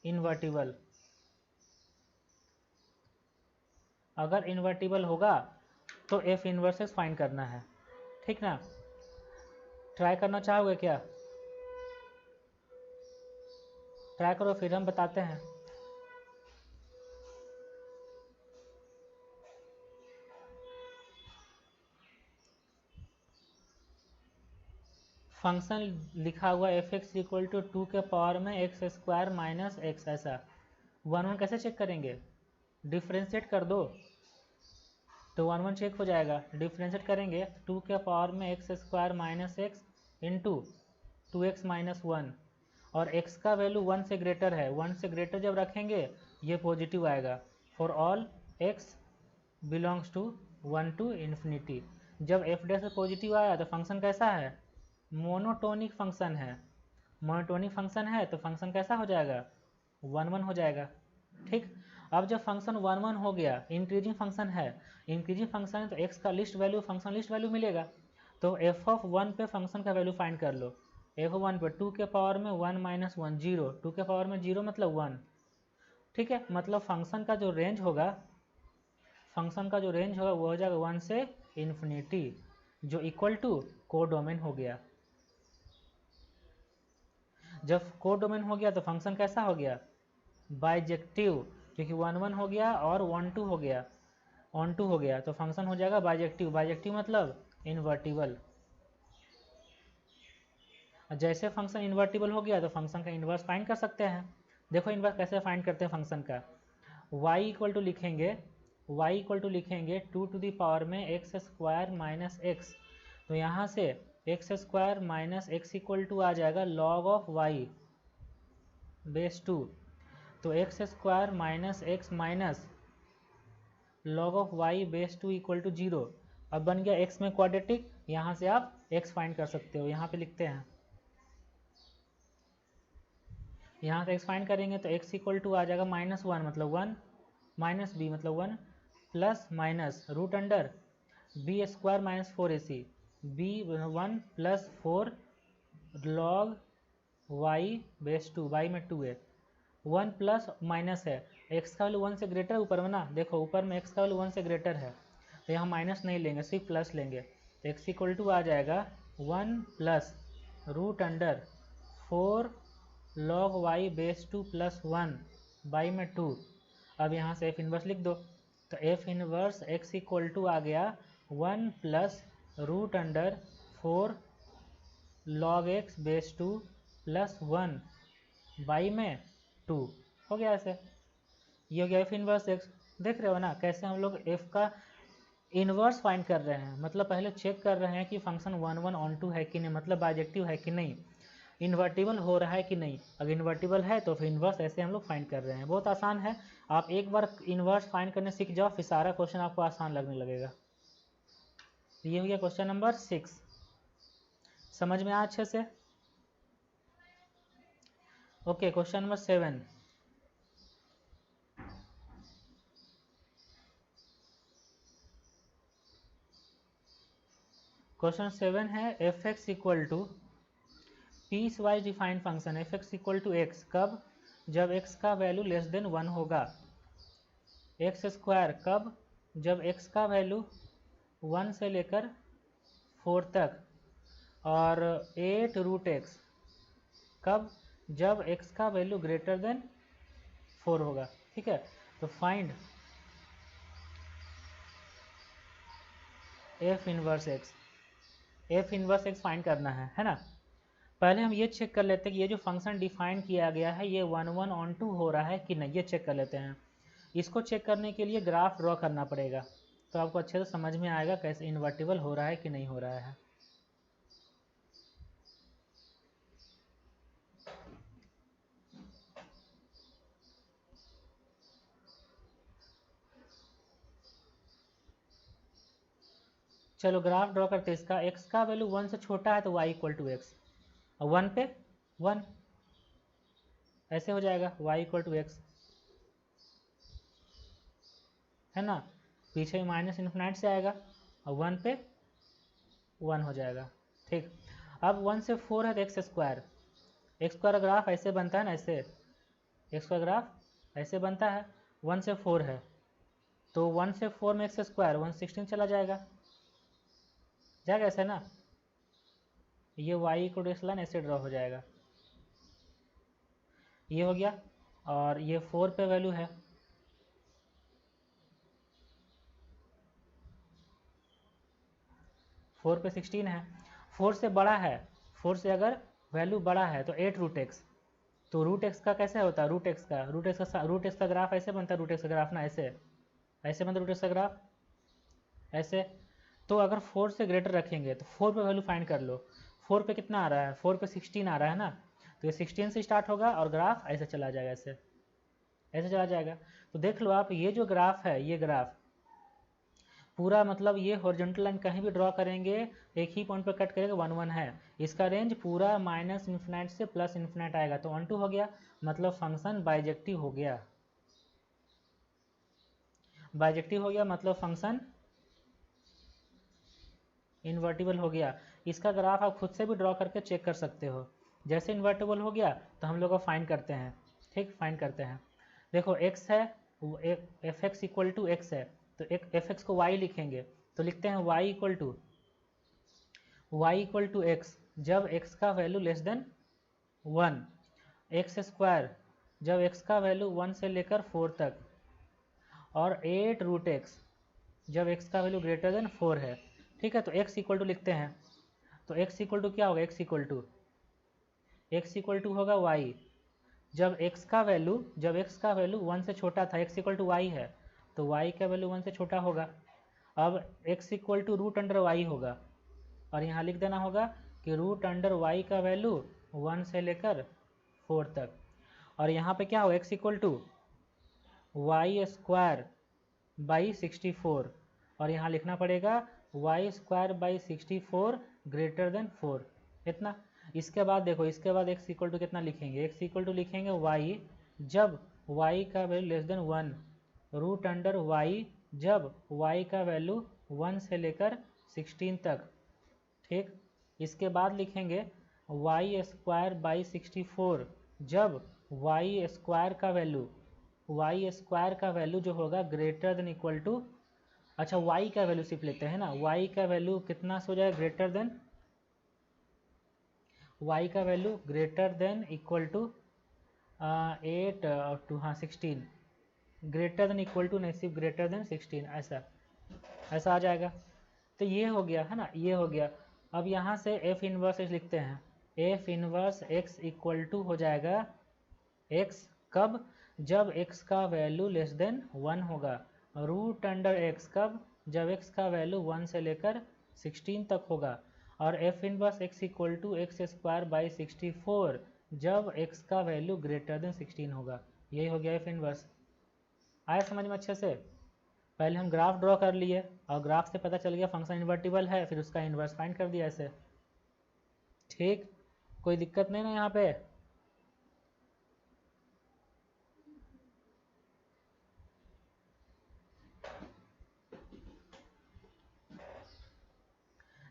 invertible, अगर invertible होगा तो एफ इनवर्स एक्स फाइंड करना है। ठीक ना, ट्राई करना चाहोगे क्या? ट्राई करो फिर हम बताते हैं। फंक्शन लिखा हुआ एफ एक्स इक्वल टू 2 के पावर में एक्स स्क्वायर माइनस एक्स, ऐसा 1 1 कैसे चेक करेंगे? डिफ्रेंशिएट कर दो तो 1 1 चेक हो जाएगा। डिफ्रेंशिएट करेंगे 2 के पावर में x square minus x into 2x minus 1, और x का वैल्यू 1 से ग्रेटर है, 1 से ग्रेटर जब रखेंगे ये पॉजिटिव आएगा। For all x belongs to 1 to infinity, जब एफ डे से पॉजिटिव आया तो फंक्शन कैसा है? मोनोटोनिक फंक्शन है। मोनोटोनिक फंक्शन है तो फंक्शन कैसा हो जाएगा? 1 1 हो जाएगा। ठीक, अब जब फंक्शन 1 1 हो गया, इंक्रीजिंग फंक्शन है, इंक्रीजिंग फंक्शन है तो x का least value function least value मिलेगा, तो एफ ऑफ 1 पे फंक्शन का वैल्यू फाइंड कर लो। एफ ऑफ 1 पे 2 के पावर में 1 माइनस 1 0, 2 के पावर में 0 मतलब 1। ठीक है, मतलब फंक्शन का जो रेंज होगा, फंक्शन का जो रेंज होगा वो हो जाएगा 1 से इन्फिनिटी, जो इक्वल टू कोडोमेन हो गया। जब कोडोमेन हो गया तो फंक्शन कैसा हो गया? बाइजेक्टिव, क्योंकि 1 1 हो गया और 1 2 हो गया, ऑन टू हो गया, तो फंक्शन हो जाएगा बाइजेक्टिव। बाइजेक्टिव मतलब इन्वर्टिबल। जैसे फंक्शन इन्वर्टिबल हो गया तो फंक्शन का इन्वर्स फाइंड कर सकते हैं। देखो इन्वर्स कैसे फाइंड करते हैं फंक्शन का। y इक्वल टू लिखेंगे, y इक्वल टू लिखेंगे 2 टू दी पावर में एक्स स्क्वायर माइनस एक्स, तो यहाँ से x square minus x equal to आ जाएगा लॉग ऑफ y बेस 2, तो x square minus x minus log of y base 2 equal to 0। अब बन गया x में क्वाड्रेटिक, यहाँ से आप x फाइंड कर सकते हो। यहाँ पे लिखते हैं, यहाँ से x फाइंड करेंगे तो x इक्वल टू आ जाएगा -1 मतलब 1, माइनस b मतलब 1, plus minus root under b square minus 4ac, b 1 plus 4 log y base 2, y में 2 है, 1 प्लस माइनस है, x का वैल्यू 1 से ग्रेटर है ऊपर में ना, देखो ऊपर में x का वैल्यू 1 से ग्रेटर है, तो यहाँ माइनस नहीं लेंगे, सिर्फ प्लस लेंगे, तो x इक्वल टू आ जाएगा 1 plus root under 4 log y base 2 plus 1 y में 2। अब यहाँ से f इन्वर्स लिख दो, तो f inverse x equal to आ गया 1 plus root under 4 log x base 2 plus 1 y में 2 हो गया। ऐसे ये हो गया f इन्वर्स x। देख रहे हो ना कैसे हम लोग f का इन्वर्स फाइंड कर रहे हैं, मतलब पहले चेक कर रहे हैं कि फंक्शन 1 1 ऑन टू है कि नहीं, मतलब बाइजेक्टिव है कि नहीं, इन्वर्टिबल हो रहा है कि नहीं। अगर इन्वर्टिबल है तो फिर इन्वर्स ऐसे हम लोग फाइंड कर रहे हैं। बहुत आसान है, आप एक बार इन्वर्स फाइंड करने सीख जाओ फिर सारा क्वेश्चन आपको आसान लगने लगेगा। ये हो गया क्वेश्चन नंबर 6, समझ में आया अच्छे से? Okay, question number 7। क्वेश्चन 7 है f x equal to piecewise defined function f x equal to x, कब? जब x का वैल्यू लेस देन 1 होगा। एक्स स्क्वायर कब? जब x का वैल्यू 1 से लेकर 4 तक और 8 रूट एक्स कब, जब x का वैल्यू ग्रेटर देन 4 होगा। ठीक है, तो find f inverse x, f inverse x find करना है ना। पहले हम ये चेक कर लेते हैं कि ये जो फंक्शन डिफाइन किया गया है ये 1 1 ऑन 2 हो रहा है कि नहीं, ये चेक कर लेते हैं। इसको चेक करने के लिए ग्राफ ड्रॉ करना पड़ेगा, तो आपको अच्छे से समझ में आएगा कैसे इन्वर्टिबल हो रहा है कि नहीं हो रहा है। चलो ग्राफ ड्रॉ करते हैं इसका। x का वैल्यू 1 से छोटा है तो y इक्वल टू एक्स, और 1 पे 1 ऐसे हो जाएगा y इक्वल टू एक्स, है ना। पीछे माइनस इन्फिनाइट से आएगा और 1 पे 1 हो जाएगा। ठीक, अब 1 से 4 है तो x square, x square graph ऐसे बनता है ना, ऐसे एक्स का ग्राफ ऐसे बनता है। 1 से 4 है तो 1 से 4 में एक्स स्क्वायर 116 चला जाएगा, जाएगा ऐसे ना। ये y को डेस लाइन ऐसे ड्रॉ हो जाएगा, ये हो गया। और ये 4 पे वैल्यू है, 4 पे 16 है। 4 से बड़ा है, 4 से अगर वैल्यू बड़ा है तो 8 रूट एक्स, तो रूट एक्स का कैसे होता है, रूट एक्स का ग्राफ ऐसे बनता है, रूट एक्स का ग्राफ ना ऐसे ऐसे बनता है रूट एक्स का ग्राफ ऐसे। तो अगर 4 से ग्रेटर रखेंगे तो 4 पे वैल्यू फाइंड कर लो। 4 पे कितना आ रहा है, 4 पे 16 आ रहा है ना, तो ये 16 से स्टार्ट होगा और ग्राफ ऐसे चला जाएगा, ऐसे ऐसे चला जाएगा। तो देख लो आप, ये जो ग्राफ है, ये ग्राफ पूरा मतलब ये हॉरिजॉन्टल लाइन कहीं भी ड्रॉ करेंगे एक ही पॉइंट पर कट करेगा 1 1 है। इसका रेंज पूरा माइनस इन्फिनाइट से प्लस इन्फिनाइट आएगा, तो 1 2 हो गया, मतलब फंक्शन बाइजेक्टिव हो गया। बाइजेक्टिव हो गया मतलब फंक्शन इन्वर्टिबल हो गया। इसका ग्राफ आप खुद से भी ड्रॉ करके चेक कर सकते हो। जैसे इन्वर्टिबल हो गया तो हम लोग फाइंड करते हैं। ठीक, फाइंड करते हैं। देखो x है, f x equal to x है, तो एक एफ एक्स को y लिखेंगे, तो लिखते हैं y इक्वल टू एक्स जब x का value less than 1, x square जब x का वैल्यू 1 से लेकर 4 तक, और 8 रूट एक्स जब x का वैल्यू ग्रेटर देन 4 है। ठीक है, तो x इक्वल टू लिखते हैं, तो x इक्वल टू क्या होगा, x इक्वल टू होगा y जब x का वैल्यू 1 से छोटा था, x इक्वल टू y है तो y का वैल्यू 1 से छोटा होगा। अब x equal to root under y होगा, और यहाँ लिख देना होगा कि रूट अंडर y का वैल्यू 1 से लेकर 4 तक, और यहाँ पे क्या होगा, x equal to y square by 64, और यहाँ लिखना पड़ेगा y square by 64 greater than 4, इतना। इसके बाद देखो, इसके बाद x इक्वल टू कितना लिखेंगे, x इक्वल टू लिखेंगे y जब y का value less than 1, root under y जब y का वैल्यू 1 से लेकर 16 तक। ठीक, इसके बाद लिखेंगे वाई स्क्वायर बाई 64 जब वाई स्क्वायर का वैल्यू जो होगा ग्रेटर देन इक्वल टू, अच्छा y का वैल्यू सिर्फ लेते हैं ना, y का वैल्यू कितना हो जाएगा, ग्रेटर देन, y का value greater than equal to 8 और 2, हाँ 16, ग्रेटर देन इक्वल टू नहीं, सिर्फ ग्रेटर देन 16, ऐसा आ जाएगा। तो ये हो गया है ना, ये हो गया। अब यहाँ से f इनवर्स x लिखते हैं, f inverse x equal to हो जाएगा x कब, जब x का वैल्यू लेस देन 1 होगा, रूट अंडर x कब, जब x का वैल्यू 1 से लेकर 16 तक होगा, और f inverse x equal to x square by 64 जब x का वैल्यू ग्रेटर देन 16 होगा। यही हो गया f इनवर्स। आया समझ में अच्छे से। पहले हम ग्राफ ड्रॉ कर लिए और ग्राफ से पता चल गया फंक्शन इन्वर्टिबल है, फिर उसका इन्वर्स फाइंड कर दिया ऐसे। ठीक, कोई दिक्कत नहीं ना यहाँ पे।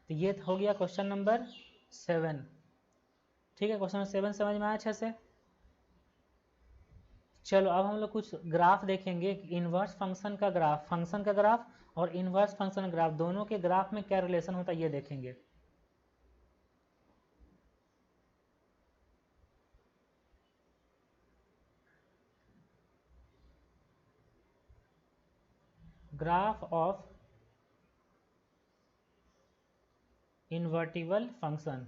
तो ये हो गया क्वेश्चन नंबर 7। ठीक है, क्वेश्चन नंबर 7 समझ में आया अच्छे से। चलो अब हम लोग कुछ ग्राफ देखेंगे, इन्वर्स फंक्शन का ग्राफ और इन्वर्स फंक्शन ग्राफ दोनों के ग्राफ में क्या रिलेशन होता है ये देखेंगे। Graph of invertible function.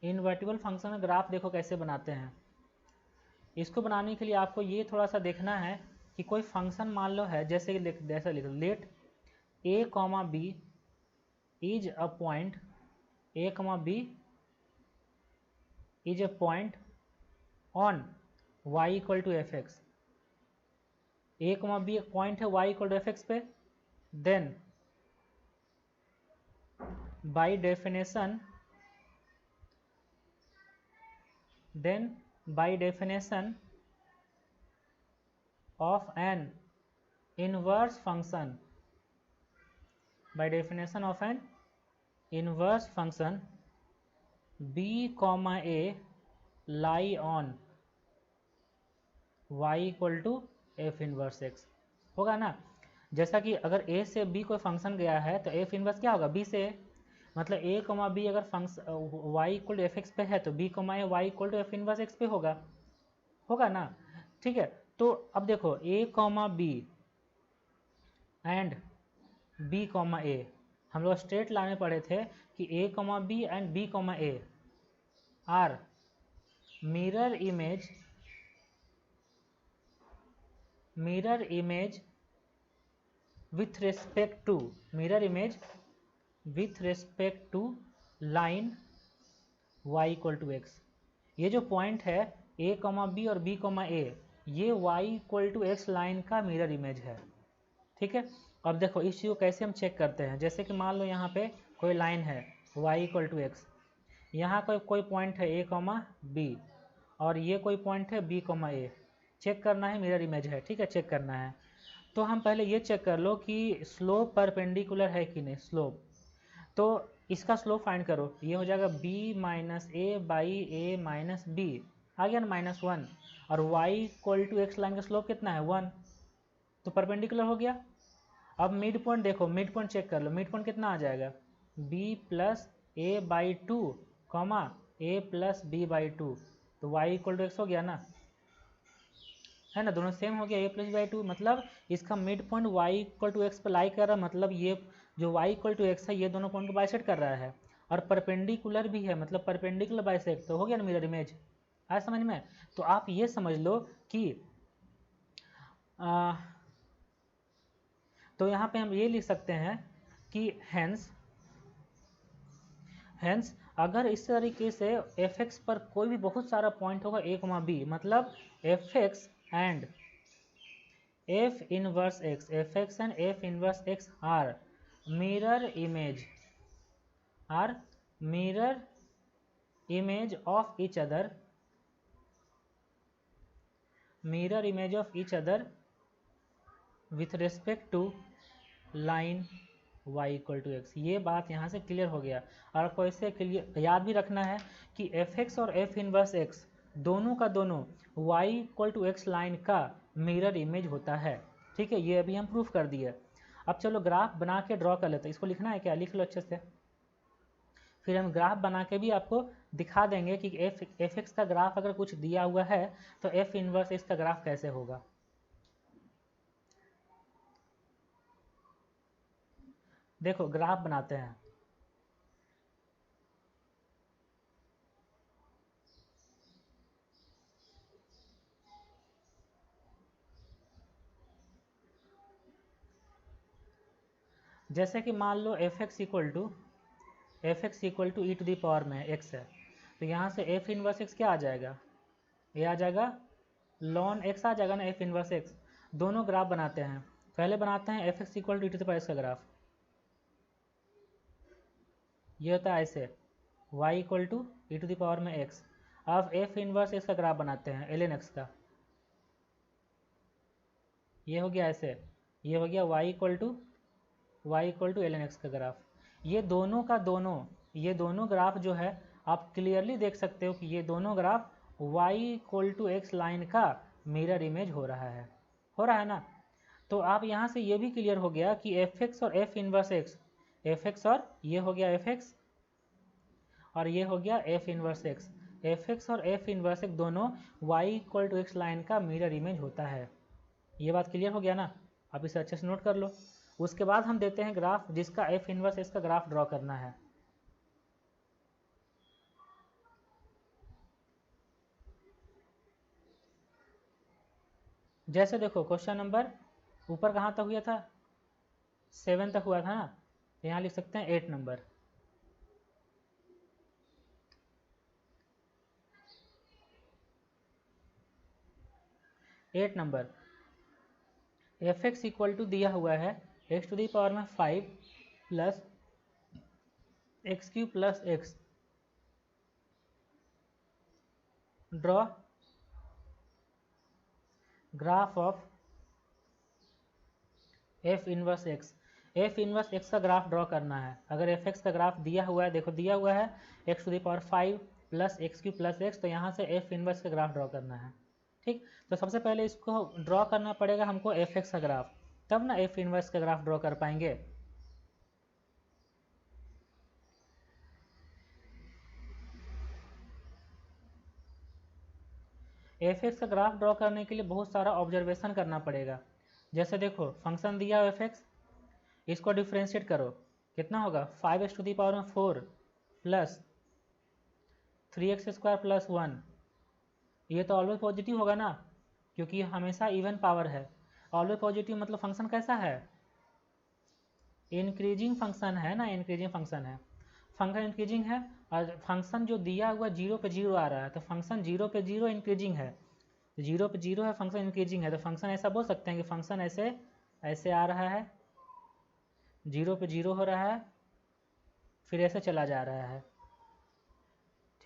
Invertible function में ग्राफ देखो कैसे बनाते हैं। इसको बनाने के लिए आपको ये थोड़ा सा देखना है कि कोई फंक्शन मान लो है, जैसे लिख let a comma b is a point, a comma b is a point on y equal to f x. a comma b एक पॉइंट है y equal to f x पे, then by definition of an inverse function, by definition of an inverse function b comma a lie on y equal to f inverse x होगा ना। जैसा कि अगर a से b कोई function गया है तो एफ इनवर्स क्या होगा, b से a, मतलब a कॉमा बी अगर function y equal to f x पे है तो b comma a y equal to f inverse x पे होगा ना। ठीक है, तो अब देखो a comma b and b comma a, हम लोग स्ट्रेट लाने पड़े थे कि a comma b and b comma a are mirror image with respect to line y equal to x. ये जो पॉइंट है a कॉमा बी और b कॉमा ए, ये y equal to x line का मिरर इमेज है। ठीक है, अब देखो इस चीज़ को कैसे हम चेक करते हैं। जैसे कि मान लो यहाँ पे कोई लाइन है y इक्वल टू एक्स, यहाँ कोई पॉइंट है a कॉमा बी और ये कोई पॉइंट है b कॉमा ए। चेक करना है मिरर इमेज है, ठीक है, चेक करना है। तो हम पहले ये चेक कर लो कि स्लोप परपेंडिकुलर है कि नहीं। स्लोप, तो इसका स्लोप फाइंड करो, ये हो जाएगा b minus a by a minus b, आ गया ना -1, और y equal to x line का स्लोप कितना है 1, तो परपेंडिकुलर हो गया। अब मिड पॉइंट देखो, मिड पॉइंट चेक कर लो, मिड पॉइंट कितना आ जाएगा b plus a by two comma a plus b by two, तो y इक्वल टू एक्स हो गया ना, है ना, दोनों सेम हो गया a प्लस बाई टू। मतलब इसका mid point y equal to x पर लाई कर रहा है, मतलब ये जो y इक्वल टू एक्स है ये दोनों पॉइंट को बाइसेक्ट कर रहा है और परपेंडिकुलर भी है, मतलब परपेंडिकुलर बाइसेक्ट, तो हो गया ना मिरर इमेज। आया समझ में। तो आप ये समझ लो कि तो यहाँ पे हम ये लिख सकते हैं कि हेंस अगर इस तरीके से एफ एक्स पर कोई भी बहुत सारा पॉइंट होगा a कॉमा बी, मतलब f x and f inverse x are mirror image of each other with respect to line y equal to x. ये बात यहाँ से क्लियर हो गया। और आपको ऐसे क्लियर याद भी रखना है कि एफ एक्स और एफ इनवर्स एक्स दोनों का दोनों y equal to x line का मिरर इमेज होता है। ठीक है, ये अभी हम प्रूफ कर दिए। अब चलो ग्राफ बना के ड्रॉ कर लेते हैं। इसको लिखना है क्या, लिख लो अच्छे से, फिर हम ग्राफ बना के भी आपको दिखा देंगे कि एफ एक्स का ग्राफ अगर कुछ दिया हुआ है तो एफ इनवर्स एक्स का ग्राफ कैसे होगा। देखो ग्राफ बनाते हैं। जैसे कि मान लो f x equal to e to the power में एक्स है, तो यहाँ से एफ इनवर्स एक्स क्या आ जाएगा, ये आ जाएगा लॉन एक्स आ जाएगा ना, एफ इनवर्स एक्स। दोनों ग्राफ बनाते हैं। पहले बनाते हैं f x equal to e to the power x का ग्राफ, ये होता है ऐसे y equal to e to the power में x। अब एफ इनवर्स एक्स का ग्राफ बनाते हैं एल एन एक्स का, ये हो गया ऐसे, ये हो गया y equal to l n x का ग्राफ। ये दोनों ग्राफ जो है आप क्लियरली देख सकते हो कि ये दोनों graph y equal to x line का मिरर इमेज हो रहा है ना। तो आप यहाँ से ये भी क्लियर हो गया कि एफ एक्स और f inverse x, f x और ये हो गया एफ एक्स और ये हो गया f inverse x, f x और एफ इनवर्स एक्स दोनों y equal to x line का मिरर इमेज होता है। ये बात क्लियर हो गया ना? आप इसे अच्छे से नोट कर लो। उसके बाद हम देते हैं ग्राफ जिसका एफ इनवर्स इसका ग्राफ ड्रॉ करना है। जैसे देखो क्वेश्चन नंबर ऊपर कहाँ तक हुआ था, 7 तक हुआ था ना, तो यहाँ लिख सकते हैं 8 number. Eight number f x equal to दिया हुआ है एक्स टू दी पावर में 5 plus x cube plus x. Draw graph of f inverse x. F inverse x का ग्राफ ड्रॉ करना है। अगर एफ एक्स का ग्राफ दिया हुआ है, देखो दिया हुआ है x to the power 5 plus x cube plus x, तो यहाँ से एफ इनवर्स का ग्राफ ड्रॉ करना है। ठीक, तो सबसे पहले इसको ड्रॉ करना पड़ेगा हमको एफ एक्स का ग्राफ, तब ना एफ इनवर्स का ग्राफ ड्रॉ कर पाएंगे। एफ एक्स का ग्राफ ड्रॉ करने के लिए बहुत सारा ऑब्जर्वेशन करना पड़ेगा। जैसे देखो फंक्शन दिया एफ एक्स, इसको डिफ्रेंशिएट करो, कितना होगा 5x टू दी पावर में 4 प्लस 3x² प्लस 1। ये तो ऑलवेज पॉजिटिव होगा ना, क्योंकि ये हमेशा इवन पावर है। ऑलवेज पॉजिटिव मतलब फंक्शन कैसा है, इंक्रीजिंग फंक्शन है ना, इंक्रीजिंग फंक्शन है, फंक्शन इंक्रीजिंग है। और फंक्शन जो दिया हुआ 0 पे 0 आ रहा है, तो फंक्शन 0 पे 0 इंक्रीजिंग है, 0 पे 0 है, फंक्शन इंक्रीजिंग है, तो फंक्शन ऐसा बोल सकते हैं कि फंक्शन ऐसे ऐसे आ रहा है, 0 पे 0 हो रहा है, फिर ऐसे चला जा रहा है।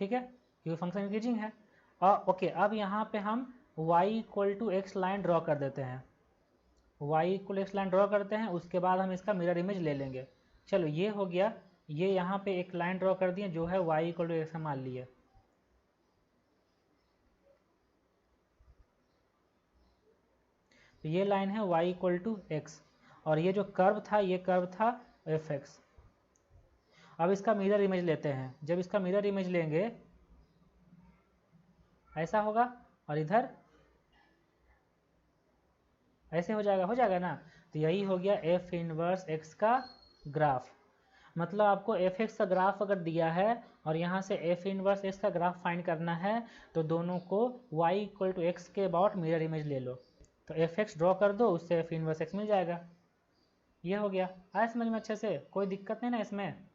ठीक है, क्योंकि फंक्शन इंक्रीजिंग है। और ओके, अब यहाँ पे हम y equal to x line draw कर देते हैं, y equal x line draw करते हैं, उसके बाद हम इसका मिरर इमेज ले लेंगे। चलो ये हो गया, ये यहाँ पे एक लाइन ड्रॉ कर दिए जो है y इक्वल टू एक्स मान लिए। तो ये लाइन है y इक्वल टू एक्स, और ये जो कर्व था ये कर्व था एफ एक्स। अब इसका मिरर इमेज लेते हैं। जब इसका मिरर इमेज लेंगे ऐसा होगा, और इधर ऐसे हो जाएगा ना। तो यही हो गया एफ इनवर्स एक्स का ग्राफ। मतलब आपको एफ एक्स का ग्राफ अगर दिया है और यहाँ से एफ इनवर्स एक्स का ग्राफ फाइंड करना है, तो दोनों को y इक्वल टू एक्स के अबाउट मिरर इमेज ले लो, तो एफ एक्स ड्रॉ कर दो, उससे एफ इनवर्स एक्स मिल जाएगा। ये हो गया, आया समझ में अच्छे से, कोई दिक्कत नहीं ना इसमें।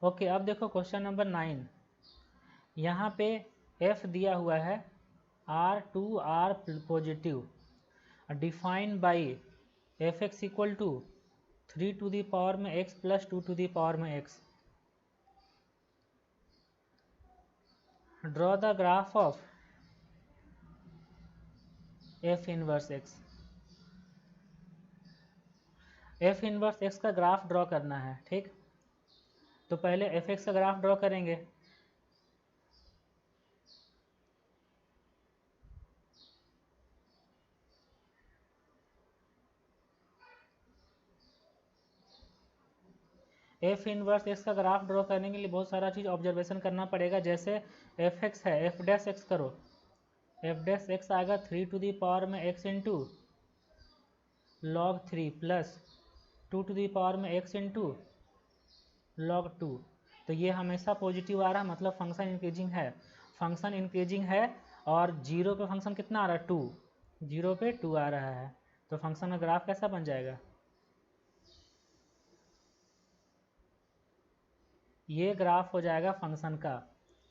ओके, अब देखो क्वेश्चन नंबर 9। यहाँ पे f दिया हुआ है R2R positive, define by f x equal to 3 to the power में x plus 2 to the power में x। Draw the graph of f inverse x. F inverse x का ग्राफ ड्रॉ करना है। ठीक, तो पहले एफ एक्स का graph draw करेंगे। एफ इनवर्स एक्स का ग्राफ ड्रॉ करने के लिए बहुत सारा चीज़ ऑब्जर्वेशन करना पड़ेगा। जैसे एफ एक्स है, एफ डैश एक्स करो, एफ डैश एक्स आएगा 3 टू दी पावर में x into log 3 plus 2 to the power में x इंटू लॉग 2। तो ये हमेशा पॉजिटिव आ रहा है, मतलब फंक्शन इंक्रीजिंग है। फंक्शन इंक्रीजिंग है और 0 पे फंक्शन कितना आ रहा है 2, 0 पे 2 आ रहा है, तो फंक्शन का ग्राफ कैसा बन जाएगा, ये ग्राफ हो जाएगा फंक्शन का।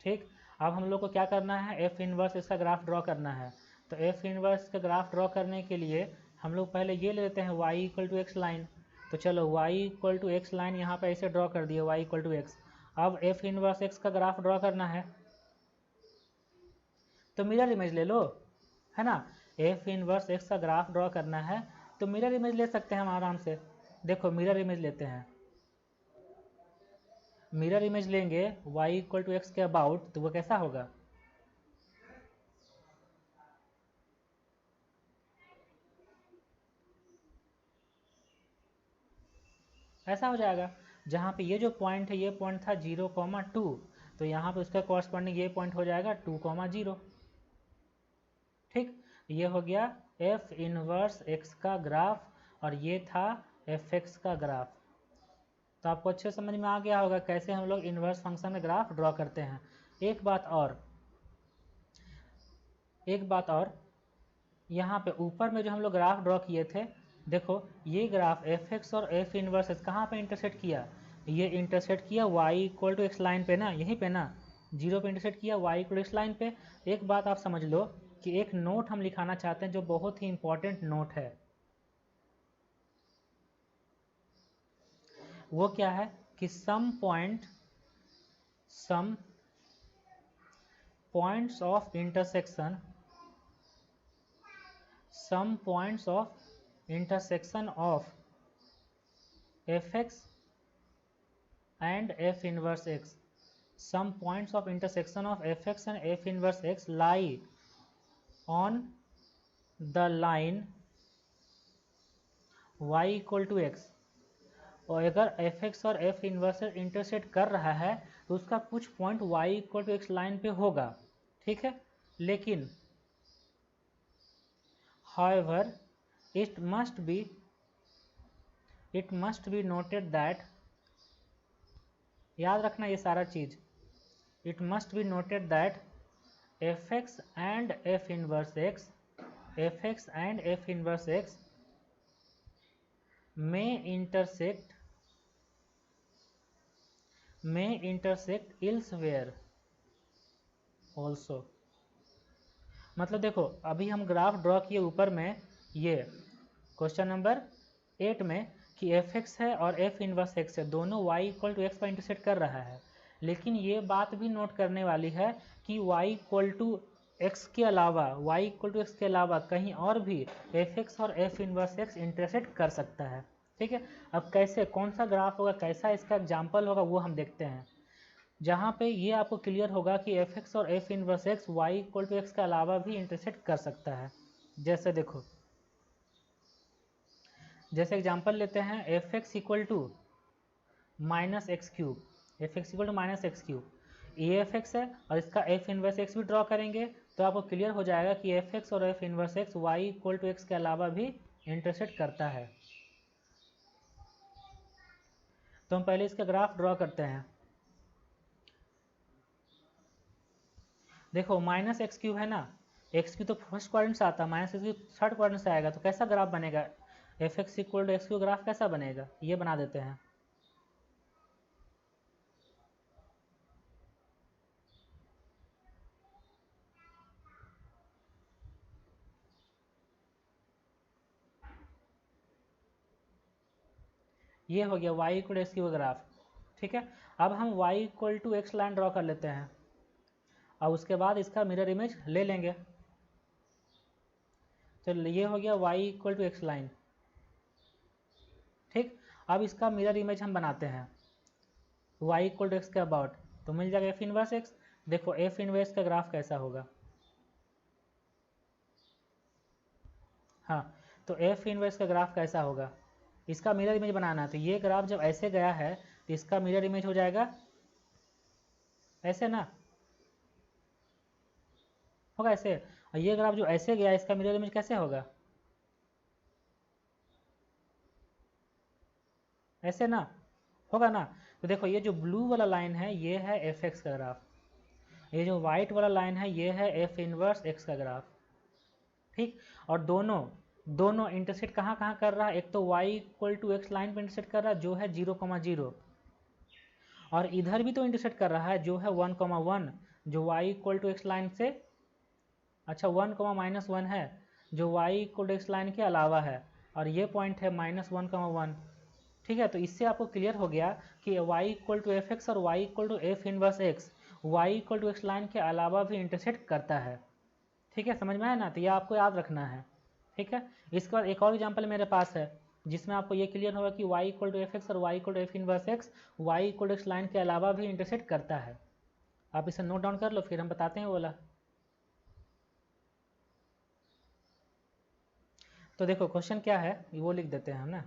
ठीक, अब हम लोग को क्या करना है, एफ इनवर्स इसका ग्राफ ड्रॉ करना है। तो एफ इनवर्स का ग्राफ ड्रॉ करने के लिए हम लोग पहले ये ले लेते हैं y equal to x line. तो चलो y equal to x line यहाँ पे ऐसे ड्रॉ कर दिए, y इक्वल टू एक्स। अब एफ इनवर्स एक्स का ग्राफ ड्रॉ करना है, तो मिरर इमेज ले लो, है ना। एफ इनवर्स एक्स का ग्राफ ड्रॉ करना है तो मिरर इमेज ले सकते हैं हम आराम से। देखो मिरर इमेज लेते हैं, मिरर इमेज लेंगे y इक्वल टू एक्स के अबाउट, तो वो कैसा होगा, ऐसा हो जाएगा। जहाँ पे ये जो पॉइंट है, ये पॉइंट था 0,2, तो यहाँ पे उसका कॉरस्पॉन्डिंग ये पॉइंट हो जाएगा 2,0। ठीक, ये हो गया एफ इनवर्स एक्स का ग्राफ और ये था एफ एक्स का ग्राफ। तो आपको अच्छे समझ में आ गया होगा कैसे हम लोग इनवर्स फंक्शन में ग्राफ ड्रॉ करते हैं। एक बात और यहाँ पे ऊपर में जो हम लोग ग्राफ ड्रॉ किए थे, देखो ये ग्राफ एफ एक्स और एफ इनवर्स एक्स कहाँ पे इंटरसेक्ट किया, ये इंटरसेक्ट किया y equal to x line पे ना, यहीं पे ना, जीरो पे इंटरसेक्ट किया y equal to x line पे। एक बात आप समझ लो कि एक नोट हम लिखाना चाहते हैं जो बहुत ही इंपॉर्टेंट नोट है। वो क्या है कि some points of intersection of fx and f inverse x. Some points of intersection of fx and f inverse x lie on the line y equal to x. और अगर fx और f inverse intersect कर रहा है तो उसका कुछ point y equal to x line पे होगा, ठीक है। लेकिन however it must be noted that, याद रखना ये सारा चीज, it must be noted that fx and f inverse x may intersect elsewhere also। मतलब देखो अभी हम ग्राफ ड्रॉ किए ऊपर में, ये क्वेश्चन नंबर 8 में कि एफ एक्स है और एफ इनवर्स एक्स है, दोनों y इक्वल टू एक्स पर इंटरसेक्ट कर रहा है। लेकिन ये बात भी नोट करने वाली है कि y इक्वल टू एक्स के अलावा कहीं और भी एफ एक्स और एफ इनवर्स एक्स इंटरसेक्ट कर सकता है, ठीक है। अब कैसे, कौन सा ग्राफ होगा, कैसा इसका एग्जाम्पल होगा, वो हम देखते हैं। जहाँ पे ये आपको क्लियर होगा कि एफ एक्स और f inverse x y equal to x के अलावा भी इंटरसेक्ट कर सकता है। जैसे देखो, जैसे एग्जांपल लेते हैं f x equal to minus x cube, ये एफ एक्स है और इसका एफ इनवर्स एक्स भी ड्रॉ करेंगे तो आपको क्लियर हो जाएगा कि एफ एक्स और f inverse x y equal to x के अलावा भी इंटरसेक्ट करता है। तो हम पहले इसका ग्राफ ड्रॉ करते हैं। देखो माइनस एक्स क्यूब है ना, एक्स क्यूब तो फर्स्ट क्वाड्रेंट से आता है, minus x cube third quadrant से आएगा, तो कैसा ग्राफ बनेगा, f x equal to x cube graph कैसा बनेगा, ये बना देते हैं। ये हो गया y equal to x cube graph, ठीक है। अब हम y equal to x line draw कर लेते हैं, अब उसके बाद इसका मिरर इमेज ले लेंगे। तो ये हो गया y equal to x line, ठीक। अब इसका मिरर इमेज हम बनाते हैं y इक्वल टू एक्स के अबाउट, तो मिल जाएगा एफ इनवर्स एक्स। देखो एफ इनवर्स का ग्राफ कैसा होगा, हाँ, तो एफ इनवर्स का ग्राफ कैसा होगा, इसका मिरर इमेज बनाना है। तो ये ग्राफ जब ऐसे गया है तो इसका मिरर इमेज हो जाएगा ऐसे ना, होगा ऐसे। और ये ग्राफ जो ऐसे गया इसका मिरर इमेज कैसे होगा, ऐसे ना, होगा ना। तो देखो ये जो ब्लू वाला लाइन है ये है एफ एक्स का ग्राफ, ये जो वाइट वाला लाइन है ये है एफ इनवर्स एक्स का ग्राफ, ठीक। और दोनों दोनों इंटरसेक्ट कहाँ कहाँ कर रहा है, एक तो y equal to x line पर इंटरसेक्ट कर रहा है जो है 0,0, और इधर भी तो इंटरसेक्ट कर रहा है जो है 1,1, जो y equal to x line से, अच्छा 1,-1 है जो y equal to x line के अलावा है, और ये पॉइंट है -1,1, ठीक है। तो इससे आपको क्लियर हो गया कि y equal to f x और y equal to f inverse x y equal to x line के अलावा भी इंटरसेक्ट करता है, ठीक है। समझ में आया ना, तो ये आपको याद रखना है, ठीक है। इसके बाद एक और एग्जांपल मेरे पास है जिसमें आपको ये क्लियर होगा कि y equal to f x और y equal to f inverse x y equal to x line के अलावा भी इंटरसेक्ट करता है। आप इसे नोट डाउन कर लो फिर हम बताते हैं बोला। तो देखो क्वेश्चन क्या है वो लिख देते हैं हम ना,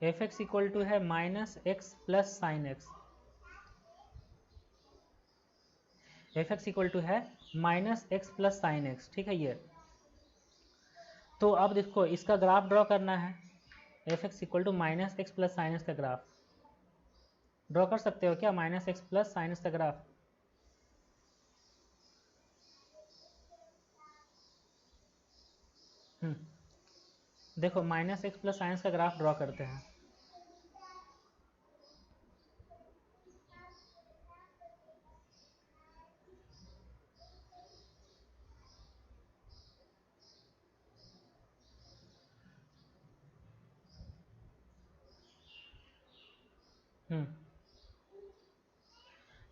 एफ एक्स इक्वल टू है minus x plus sine x, f x equal to है minus x plus sine x, ठीक है ये। तो अब देखो इसका ग्राफ ड्रॉ करना है, f x equal to minus x plus sine x का ग्राफ ड्रॉ कर सकते हो क्या, minus x plus sine x का ग्राफ। देखो minus x plus sine x का ग्राफ ड्रॉ करते हैं।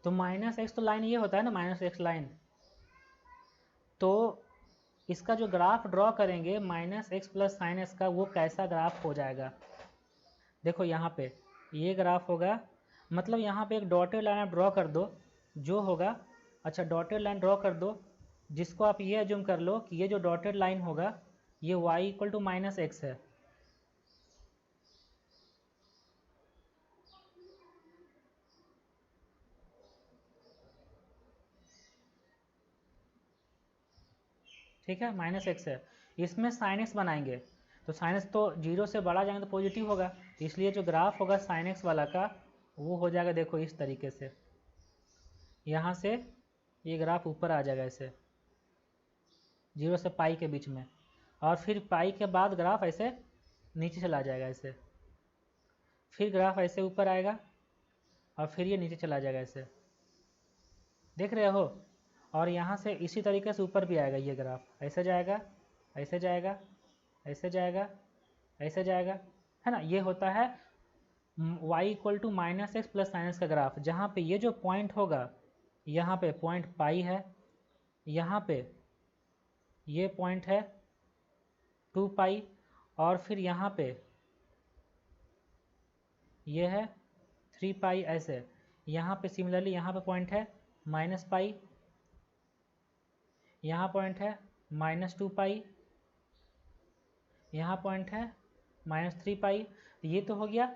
तो माइनस एक्स तो लाइन ये होता है ना, माइनस एक्स लाइन, तो इसका जो ग्राफ ड्रॉ करेंगे minus x plus sine x का, वो कैसा ग्राफ हो जाएगा। देखो यहाँ पे ये ग्राफ होगा, मतलब यहाँ पे एक डॉटेड लाइन आप ड्रॉ कर दो जो होगा। अच्छा डॉटेड लाइन ड्रॉ कर दो, जिसको आप ये एज्यूम कर लो कि ये जो डॉटेड लाइन होगा ये y equal to minus x है। ठीक है माइनस एक्स है, इसमें साइन एक्स बनाएंगे तो साइन एक्स तो जीरो से बड़ा जाएंगे तो पॉजिटिव होगा, इसलिए जो ग्राफ होगा साइन एक्स वाला का वो हो जाएगा देखो इस तरीके से, यहाँ से ये ग्राफ ऊपर आ जाएगा ऐसे जीरो से पाई के बीच में, और फिर पाई के बाद ग्राफ ऐसे नीचे चला जाएगा ऐसे, फिर ग्राफ ऐसे ऊपर आएगा और फिर ये नीचे चला जाएगा ऐसे, देख रहे हो। और यहाँ से इसी तरीके से ऊपर भी आएगा ये ग्राफ, ऐसे जाएगा ऐसे जाएगा ऐसे जाएगा ऐसे जाएगा, है ना। ये होता है y equal to minus x plus sine x का ग्राफ, जहाँ पे ये जो पॉइंट होगा यहाँ पे पॉइंट पाई है, यहाँ पे ये पॉइंट है 2 पाई, और फिर यहाँ पे ये है 3 पाई ऐसे, यहाँ पे सिमिलरली यहाँ पे पॉइंट है माइनस पाई, यहाँ पॉइंट है -2 पाई, यहाँ पॉइंट है -3 पाई। ये तो हो गया,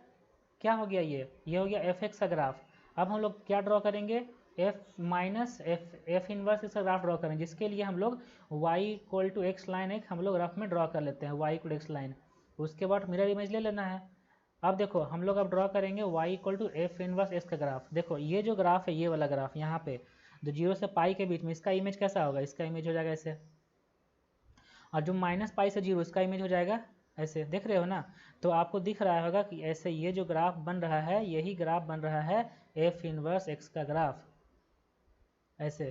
क्या हो गया ये हो गया एफ एक्स का ग्राफ। अब हम लोग क्या ड्रॉ करेंगे, एफ इनवर्स इसका ग्राफ ड्रॉ करेंगे, जिसके लिए हम लोग y equal to x line एक हम लोग रफ में ड्रॉ कर लेते हैं, y इक्वल एक्स लाइन, उसके बाद मिरर इमेज ले लेना है। अब देखो हम लोग अब ड्रॉ करेंगे y equal to f inverse x का ग्राफ। देखो ये जो ग्राफ है ये वाला ग्राफ यहाँ पे जो जीरो से पाई के बीच में, इसका इमेज कैसा होगा, इसका इमेज हो जाएगा ऐसे, और जो माइनस पाई से जीरो इसका इमेज हो जाएगा ऐसे, देख रहे हो ना। तो आपको दिख रहा होगा कि ऐसे ये जो ग्राफ बन रहा है यही ग्राफ बन रहा है एफ इनवर्स एक्स का ग्राफ, ऐसे,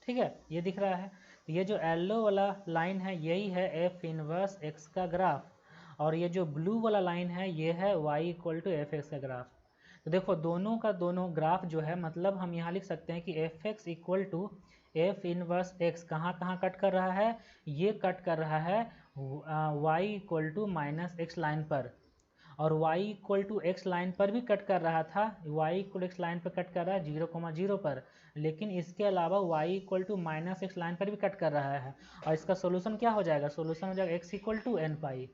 ठीक है ये दिख रहा है। तो ये जो येलो वाला लाइन है यही है एफ इनवर्स एक्स का ग्राफ, और ये जो ब्लू वाला लाइन है ये है y equal to f x का ग्राफ। तो देखो दोनों का दोनों ग्राफ जो है, मतलब हम यहाँ लिख सकते हैं कि f x equal to f inverse x कहाँ कहाँ कट कर रहा है, ये कट कर रहा है y equal to minus x line पर, और y equal to x line पर भी कट कर रहा था, y इक्वल एक्स लाइन पर कट कर रहा है 0,0 पर, लेकिन इसके अलावा y equal to minus x line पर भी कट कर रहा है। और इसका सोल्यूशन क्या हो जाएगा, सोल्यूशन हो जाएगा x equal to n pi,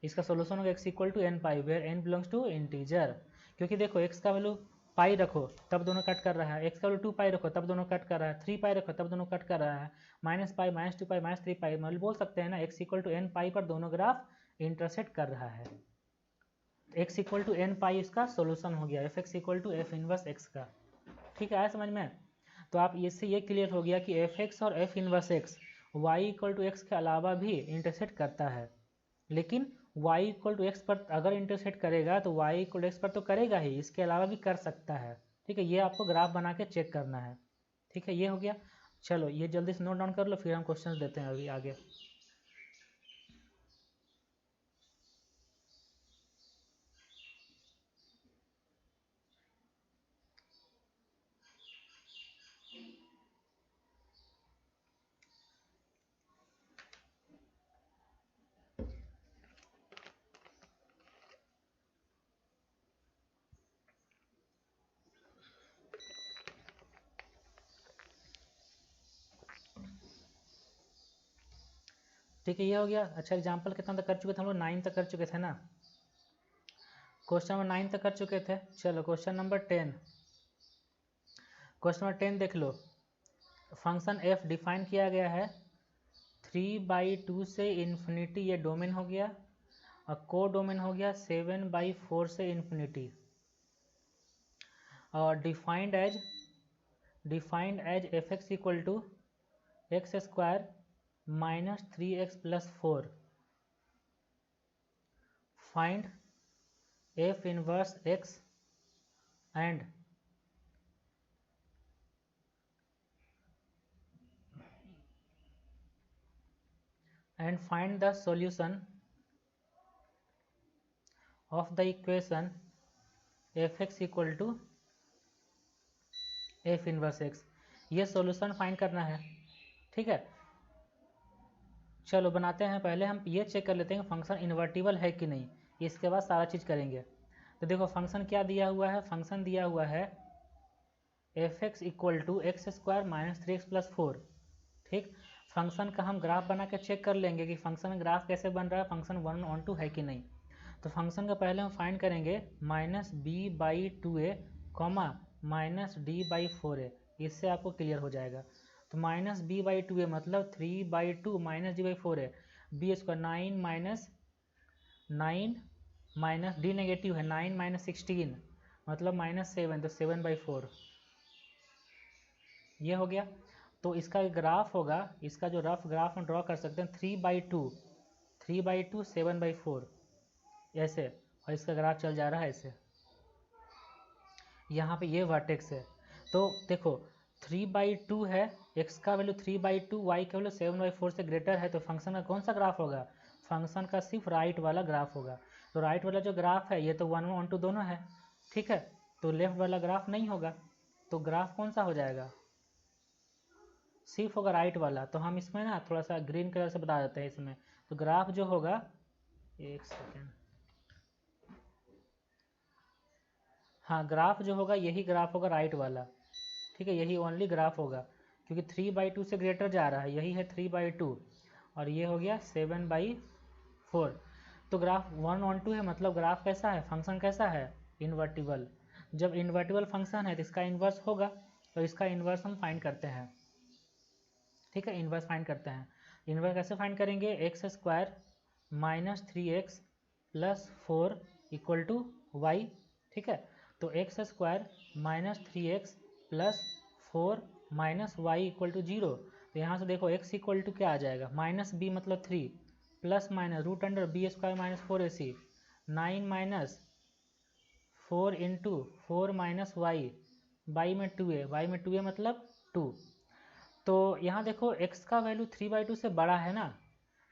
इसका सोल्यूशन होगा x equal to n pi where n belongs to integer, क्योंकि देखो x का वैल्यू पाई रखो तब दोनों कट कर रहा है, x का वैल्यू 2 पाई रखो तब दोनों कट कर रहा है, 3 पाई रखो तब दोनों कट कर रहा है, माइनस पाई -2 पाई -3 पाई, मतलब बोल सकते हैं ना x equal to n pi पर दोनों ग्राफ इंटरसेक्ट कर रहा है। x equal to n pi इसका सोल्यूशन हो गया f x equal to f inverse x का, ठीक है आया समझ में। तो आप इससे ये क्लियर हो गया कि एफ एक्स और f inverse x y equal to x के अलावा भी इंटरसेक्ट करता है, लेकिन y इक्वल टू एक्स पर अगर इंटरसेक्ट करेगा तो y इक्वल एक्स पर तो करेगा ही, इसके अलावा भी कर सकता है, ठीक है। ये आपको ग्राफ बना के चेक करना है, ठीक है ये हो गया। चलो ये जल्दी से नोट डाउन कर लो, फिर हम क्वेश्चन देते हैं अभी आगे। ठीक है, ये हो गया। अच्छा, एग्जाम्पल कितना तक कर चुके थे हम लोग? 9 तक कर चुके थे ना, क्वेश्चन नंबर 9 तक कर चुके थे। चलो क्वेश्चन नंबर 10, क्वेश्चन नंबर 10 देख लो। फंक्शन एफ डिफाइन किया गया है 3/2 से इन्फिनिटी, ये डोमेन हो गया, और को डोमेन हो गया 7/4 से इन्फिनिटी, और defined as f x equal to x square minus 3x plus 4। Find f inverse x and find the solution of the equation fx equal to f inverse x। ये solution find करना है, ठीक है। चलो बनाते हैं। पहले हम ये चेक कर लेते हैं फंक्शन इन्वर्टिबल है कि नहीं, इसके बाद सारा चीज़ करेंगे। तो देखो फंक्शन क्या दिया हुआ है, फंक्शन दिया हुआ है f x equal to x square minus 3x plus 4। ठीक, फंक्शन का हम ग्राफ बना के चेक कर लेंगे कि फंक्शन में ग्राफ कैसे बन रहा है, फंक्शन 1/2 है कि नहीं। तो फंक्शन का पहले हम फाइंड करेंगे -b/2a कॉमा -d/4a, इससे आपको क्लियर हो जाएगा। तो -b/2a मतलब 3/2 minus d/4a, b square 9 minus d negative है, 9 माइनस 16 मतलब -7, तो 7/4 ये हो गया। तो इसका ग्राफ होगा, इसका जो रफ ग्राफ हम ड्रॉ कर सकते हैं 3/2 7/4 ऐसे, और इसका ग्राफ चल जा रहा है ऐसे। यहाँ पे ये वर्टेक्स है। तो देखो 3/2 है, x का वैल्यू 3/2, y का वैल्यू 7/4 से ग्रेटर है, तो फंक्शन का कौन सा ग्राफ होगा? फंक्शन का सिर्फ राइट वाला ग्राफ होगा। तो राइट वाला जो ग्राफ है ये तो 1/2 दोनों है, ठीक है। तो लेफ्ट वाला ग्राफ नहीं होगा, तो ग्राफ कौन सा हो जाएगा? सिर्फ होगा राइट वाला। तो हम इसमें ना थोड़ा सा ग्रीन कलर से बता देते हैं इसमें। तो ग्राफ जो होगा, एक सेकेंड, हाँ ग्राफ जो होगा यही ग्राफ होगा राइट वाला, ठीक है, यही ओनली ग्राफ होगा, क्योंकि 3/2 से ग्रेटर जा रहा है, यही है 3/2, और ये हो गया 7/4। तो ग्राफ 1/2 है, मतलब ग्राफ कैसा है, फंक्शन कैसा है? इन्वर्टिबल। जब इन्वर्टिबल फंक्शन है तो इसका इन्वर्स होगा, तो इसका इन्वर्स हम फाइंड करते हैं, ठीक है, इन्वर्स फाइंड करते हैं। इन्वर्स कैसे फाइंड करेंगे? X square minus 3x plus 4 equal to y, ठीक है। तो x square minus 3x plus 4 minus y equal to 0। तो यहाँ से देखो x इक्वल टू क्या आ जाएगा, माइनस b मतलब 3 plus minus root under b square minus 4ac, 9 minus 4 into 4 minus y, by में 2a, वाई में 2a मतलब 2। तो यहाँ देखो x का वैल्यू 3/2 से बड़ा है ना,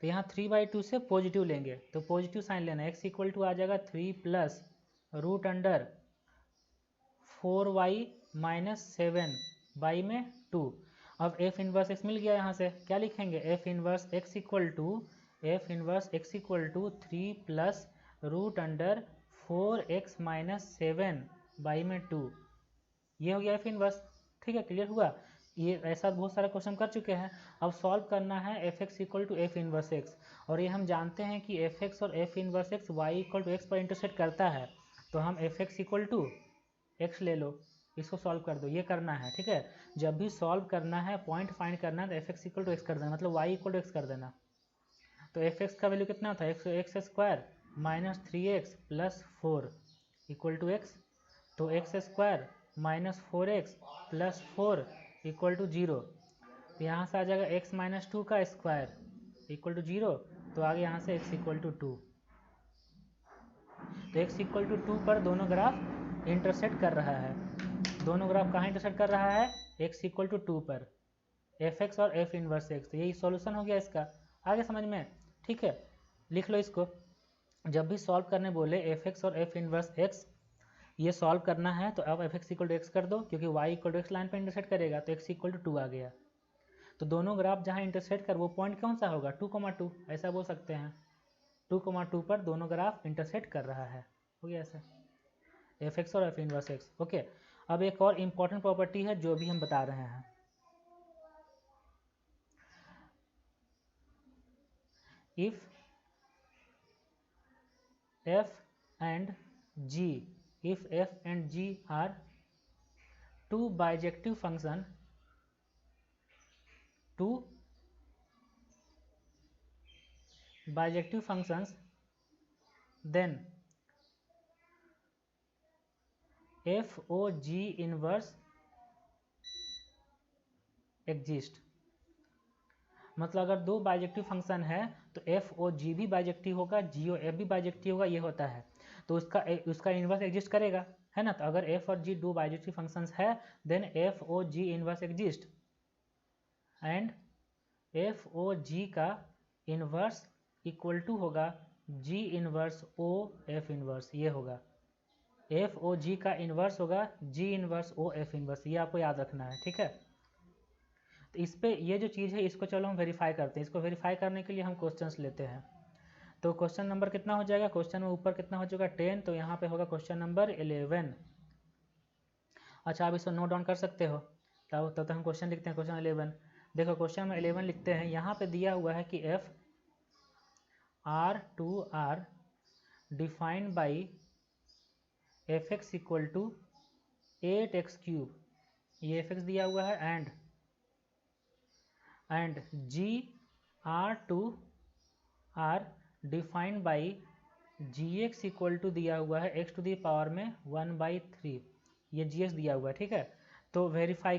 तो यहाँ 3/2 से पॉजिटिव लेंगे, तो पॉजिटिव साइन लेना है। x इक्वल टू आ जाएगा 3 plus root under 4y minus 7 by में 2। अब f इनवर्स x मिल गया, यहाँ से क्या लिखेंगे? f inverse x equal to 3 plus root under 4x minus 7 by में 2, ये हो गया f इनवर्स, ठीक है, क्लियर हुआ। ये ऐसा बहुत सारा क्वेश्चन कर चुके हैं। अब सॉल्व करना है f x equal to f inverse x, और ये हम जानते हैं कि एफ एक्स और f inverse x y equal to x पर इंटरसेक्ट करता है। तो हम f x equal to x ले लो, इसको सॉल्व कर दो, ये करना है, ठीक है। जब भी सॉल्व करना है, पॉइंट फाइंड करना है, तो f x equal to x कर देना, मतलब वाई इक्वल टू एक्स कर देना। तो एफ एक्स का वैल्यू कितना था? X square minus 3x plus 4 equal to x. तो x square minus 4x plus 4 equal to 0। तो यहाँ से आ जाएगा x माइनस 2 का स्क्वायर इक्वल टू 0, तो आगे यहाँ से x इक्वल टू 2। तो x इक्वल टू 2 पर दोनों ग्राफ इंटरसेक्ट कर रहा है। दोनों ग्राफ कहाँ इंटरसेक्ट कर रहा है? x इक्वल टू 2 पर, एफ एक्स और एफ इनवर्स एक्स। तो यही सॉल्यूशन हो गया इसका, आगे समझ में, ठीक है। लिख लो इसको। जब भी सॉल्व करने बोले एफ एक्स और एफ इनवर्स एक्स, ये सॉल्व करना है, तो अब f x equal to x कर दो, क्योंकि y equal to x line पर इंटरसेक्ट करेगा, तो एक्स इक्वल टू 2 आ गया। तो दोनों ग्राफ जहाँ इंटरसेक्ट कर, वो पॉइंट कौन सा होगा? 2,2, ऐसा बोल सकते हैं। 2,2 पर दोनों ग्राफ इंटरसेक्ट कर रहा है, हो गया ऐसा, एफ एक्स और एफ इनवर्स एक्स, ओके। अब एक और इम्पॉर्टेंट प्रॉपर्टी है जो भी हम बता रहे हैं। if f and g, if f and g are two bijective function, two bijective functions, then FOG inverse exist. मतलब अगर दो बाइजेक्टिव फंक्शन है तो FOG भी बाइजेक्टिव होगा, GOF भी बाइजेक्टिव होगा, ये होता है। तो उसका इनवर्स एग्जिस्ट करेगा, है ना। तो अगर F और G दो बाइजेक्टिव फंक्शंस है then FOG inverse exist, and FOG का इनवर्स इक्वल टू होगा G इनवर्स OF इनवर्स, ये होगा। FOG का इनवर्स होगा G इनवर्स OF इनवर्स, ये आपको याद रखना है, ठीक है। तो इस पे ये जो चीज़ है इसको चलो हम वेरीफाई करते हैं। इसको वेरीफाई करने के लिए हम क्वेश्चंस लेते हैं। तो क्वेश्चन नंबर कितना हो जाएगा, क्वेश्चन में ऊपर कितना हो चुका 10, तो यहाँ पे होगा क्वेश्चन नंबर 11। अच्छा, आप इसको नोट डाउन कर सकते हो। तब तक हम क्वेश्चन लिखते हैं। क्वेश्चन 11 देखो, क्वेश्चन में 11 लिखते हैं। यहाँ पे दिया हुआ है कि f R defined by fx equal to 8x³, ये fx दिया हुआ है, and g R defined by gx equal to दिया हुआ है x टू दी पावर में 1/3, ये gx दिया हुआ है, ठीक है। तो वेरीफाई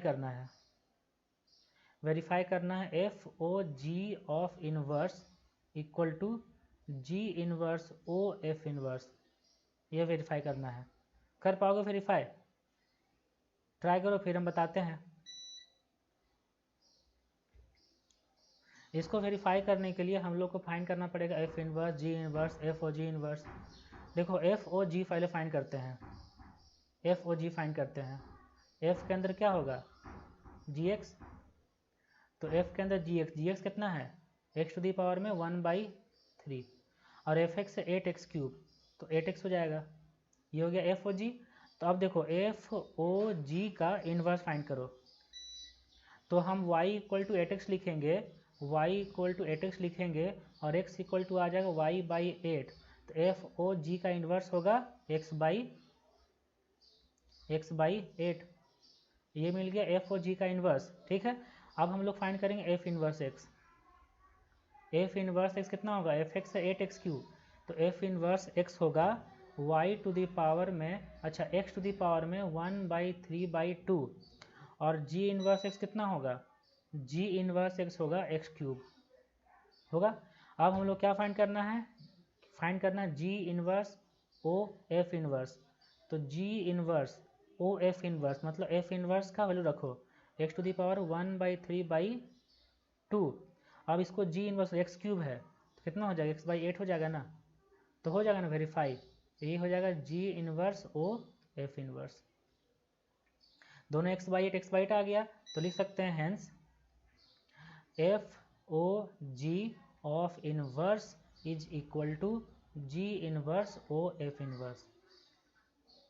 करना है, FOG of inverse equal to G inverse OF inverse, ये वेरीफाई करना है। कर पाओगे वेरीफाई? ट्राई करो, फिर हम बताते हैं। इसको वेरीफाई करने के लिए हम लोग को फाइंड करना पड़ेगा F inverse, G inverse, FOG inverse. देखो FOG पहले फाइंड करते हैं, FOG फाइंड करते हैं। F के अंदर क्या होगा, GX, तो F के अंदर GX कितना है, x टू दी पावर में 1/3, और FX है 8x³, तो 8x हो जाएगा, ये हो गया FOG। तो अब देखो FOG का इनवर्स फाइंड करो, तो हम y इक्वल टू 8x लिखेंगे, और x इक्वल टू आ जाएगा y/8। तो FOG का इन्वर्स होगा x/8, ये मिल गया FOG का इन्वर्स, ठीक है। अब हम लोग फाइंड करेंगे F inverse x। F inverse x कितना होगा, fx है 8x³, तो F इन्वर्स x होगा y टू दी पावर में, अच्छा x टू दी पावर में 1/3/2, और G इन्वर्स x कितना होगा, G इन्वर्स x होगा x³ होगा। अब हम लोग क्या फाइंड करना है, G इन्वर्स OF इन्वर्स। तो G इन्वर्स OF इन्वर्स मतलब F इन्वर्स का वैल्यू रखो x टू दी पावर 1/3/2। अब इसको G इन्वर्स x³ है तो कितना हो जाएगा, x/8 हो जाएगा ना, तो हो जाएगा ना वेरीफाई। यही हो जाएगा G इन्वर्स OF इन्वर्स, दोनों x/8 आ गया, तो लिख सकते हैं hence FOG of inverse is equal to G inverse OF inverse.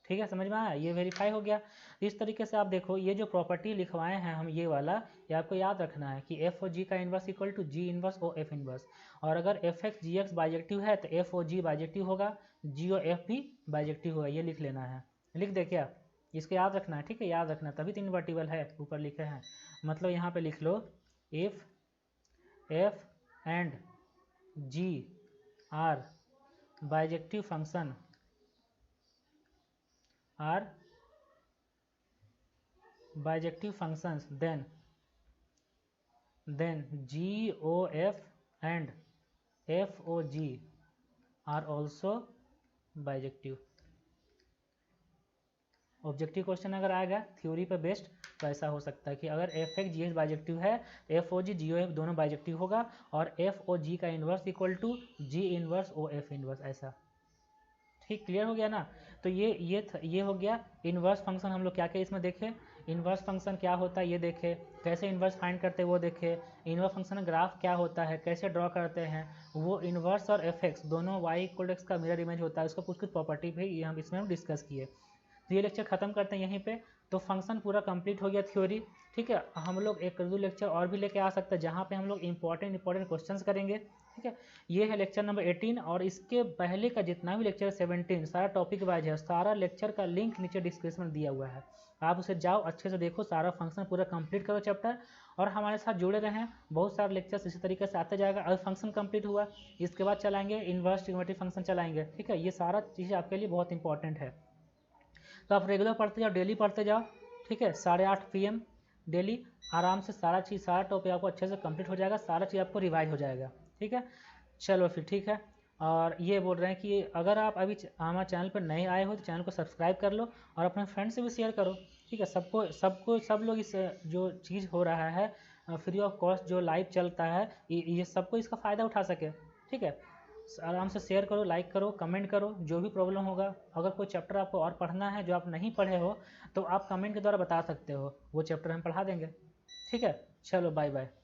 ठीक है, समझ में आया, ये वेरीफाई हो गया। इस तरीके से आप देखो, ये जो प्रॉपर्टी लिखवाए हैं हम, ये वाला, ये आपको याद रखना है कि FOG का inverse equal to G inverse OF inverse. और अगर FX GX बाइजेक्टिव है तो FOG बाइजेक्टिव होगा, GOF भी बाइजेक्टिव होगा, ये लिख लेना है। लिख दे क्या, इसको याद रखना है, ठीक है, याद रखना, तभी तो इन्वर्टिबल है ऊपर लिखे हैं। मतलब यहाँ पे लिख लो if F and G are bijective function are bijective functions, then GOF and FOG are also bijective। Objective question अगर आएगा थ्योरी पे बेस्ड तो ऐसा हो सकता है कि अगर FX GX बाइजेक्टिव है तो FOG GOF दोनों बाइजेक्टिव होगा, और FOG का inverse equal to G inverse OF inverse, ऐसा। ठीक, क्लियर हो गया ना। तो ये हो गया इन्वर्स फंक्शन। हम लोग क्या क्या इसमें देखे, इन्वर्स फंक्शन क्या होता है ये देखे, कैसे इन्वर्स फाइंड करते हैं वो देखे, इन्वर्स फंक्शन ग्राफ क्या होता है, कैसे ड्रॉ करते हैं वो, इन्वर्स और FX दोनों y इक्वल x का मिरर इमेज होता है, उसका कुछ प्रॉपर्टी भी ये हम इसमें डिस्कस किए। तो ये लेक्चर ख़त्म करते हैं यहीं पे। तो फंक्शन पूरा कंप्लीट हो गया थ्योरी, ठीक है। हम लोग एक दो लेक्चर और भी लेके आ सकते हैं जहाँ पे हम लोग इंपॉर्टेंट क्वेश्चंस करेंगे, ठीक है। ये है लेक्चर नंबर 18 और इसके पहले का जितना भी लेक्चर 17 सारा टॉपिक वाइज है, सारा लेक्चर का लिंक नीचे डिस्क्रिप्शन में दिया हुआ है, आप उसे जाओ अच्छे से देखो, सारा फंक्शन पूरा कंप्लीट करो चैप्टर, और हमारे साथ जुड़े रहें। बहुत सारे लेक्चर्स इसी तरीके से आते जाएगा। अगर फंक्शन कंप्लीट हुआ इसके बाद चलाएंगे इन्वर्स ट्रिग्नोमेट्रिक फंक्शन चलाएंगे, ठीक है। ये सारा चीज़ आपके लिए बहुत इंपॉर्टेंट है। तो आप रेगुलर पढ़ते जाओ, डेली पढ़ते जाओ, ठीक है। 8:30 PM डेली आराम से सारा चीज़, सारा टॉपिक आपको अच्छे से कंप्लीट हो जाएगा, सारा चीज़ आपको रिवाइज हो जाएगा, ठीक है। चलो फिर ठीक है। और ये बोल रहे हैं कि अगर आप अभी हमारे चैनल पर नए आए हो तो चैनल को सब्सक्राइब कर लो और अपने फ्रेंड से भी शेयर करो, ठीक है। सब लोग इस जो चीज़ हो रहा है फ्री ऑफ कॉस्ट जो लाइव चलता है, ये सबको इसका फ़ायदा उठा सके, ठीक है। आराम से शेयर करो, लाइक करो, कमेंट करो, जो भी प्रॉब्लम होगा। अगर कोई चैप्टर आपको और पढ़ना है जो आप नहीं पढ़े हो तो आप कमेंट के द्वारा बता सकते हो, वो चैप्टर हम पढ़ा देंगे, ठीक है। चलो बाय बाय।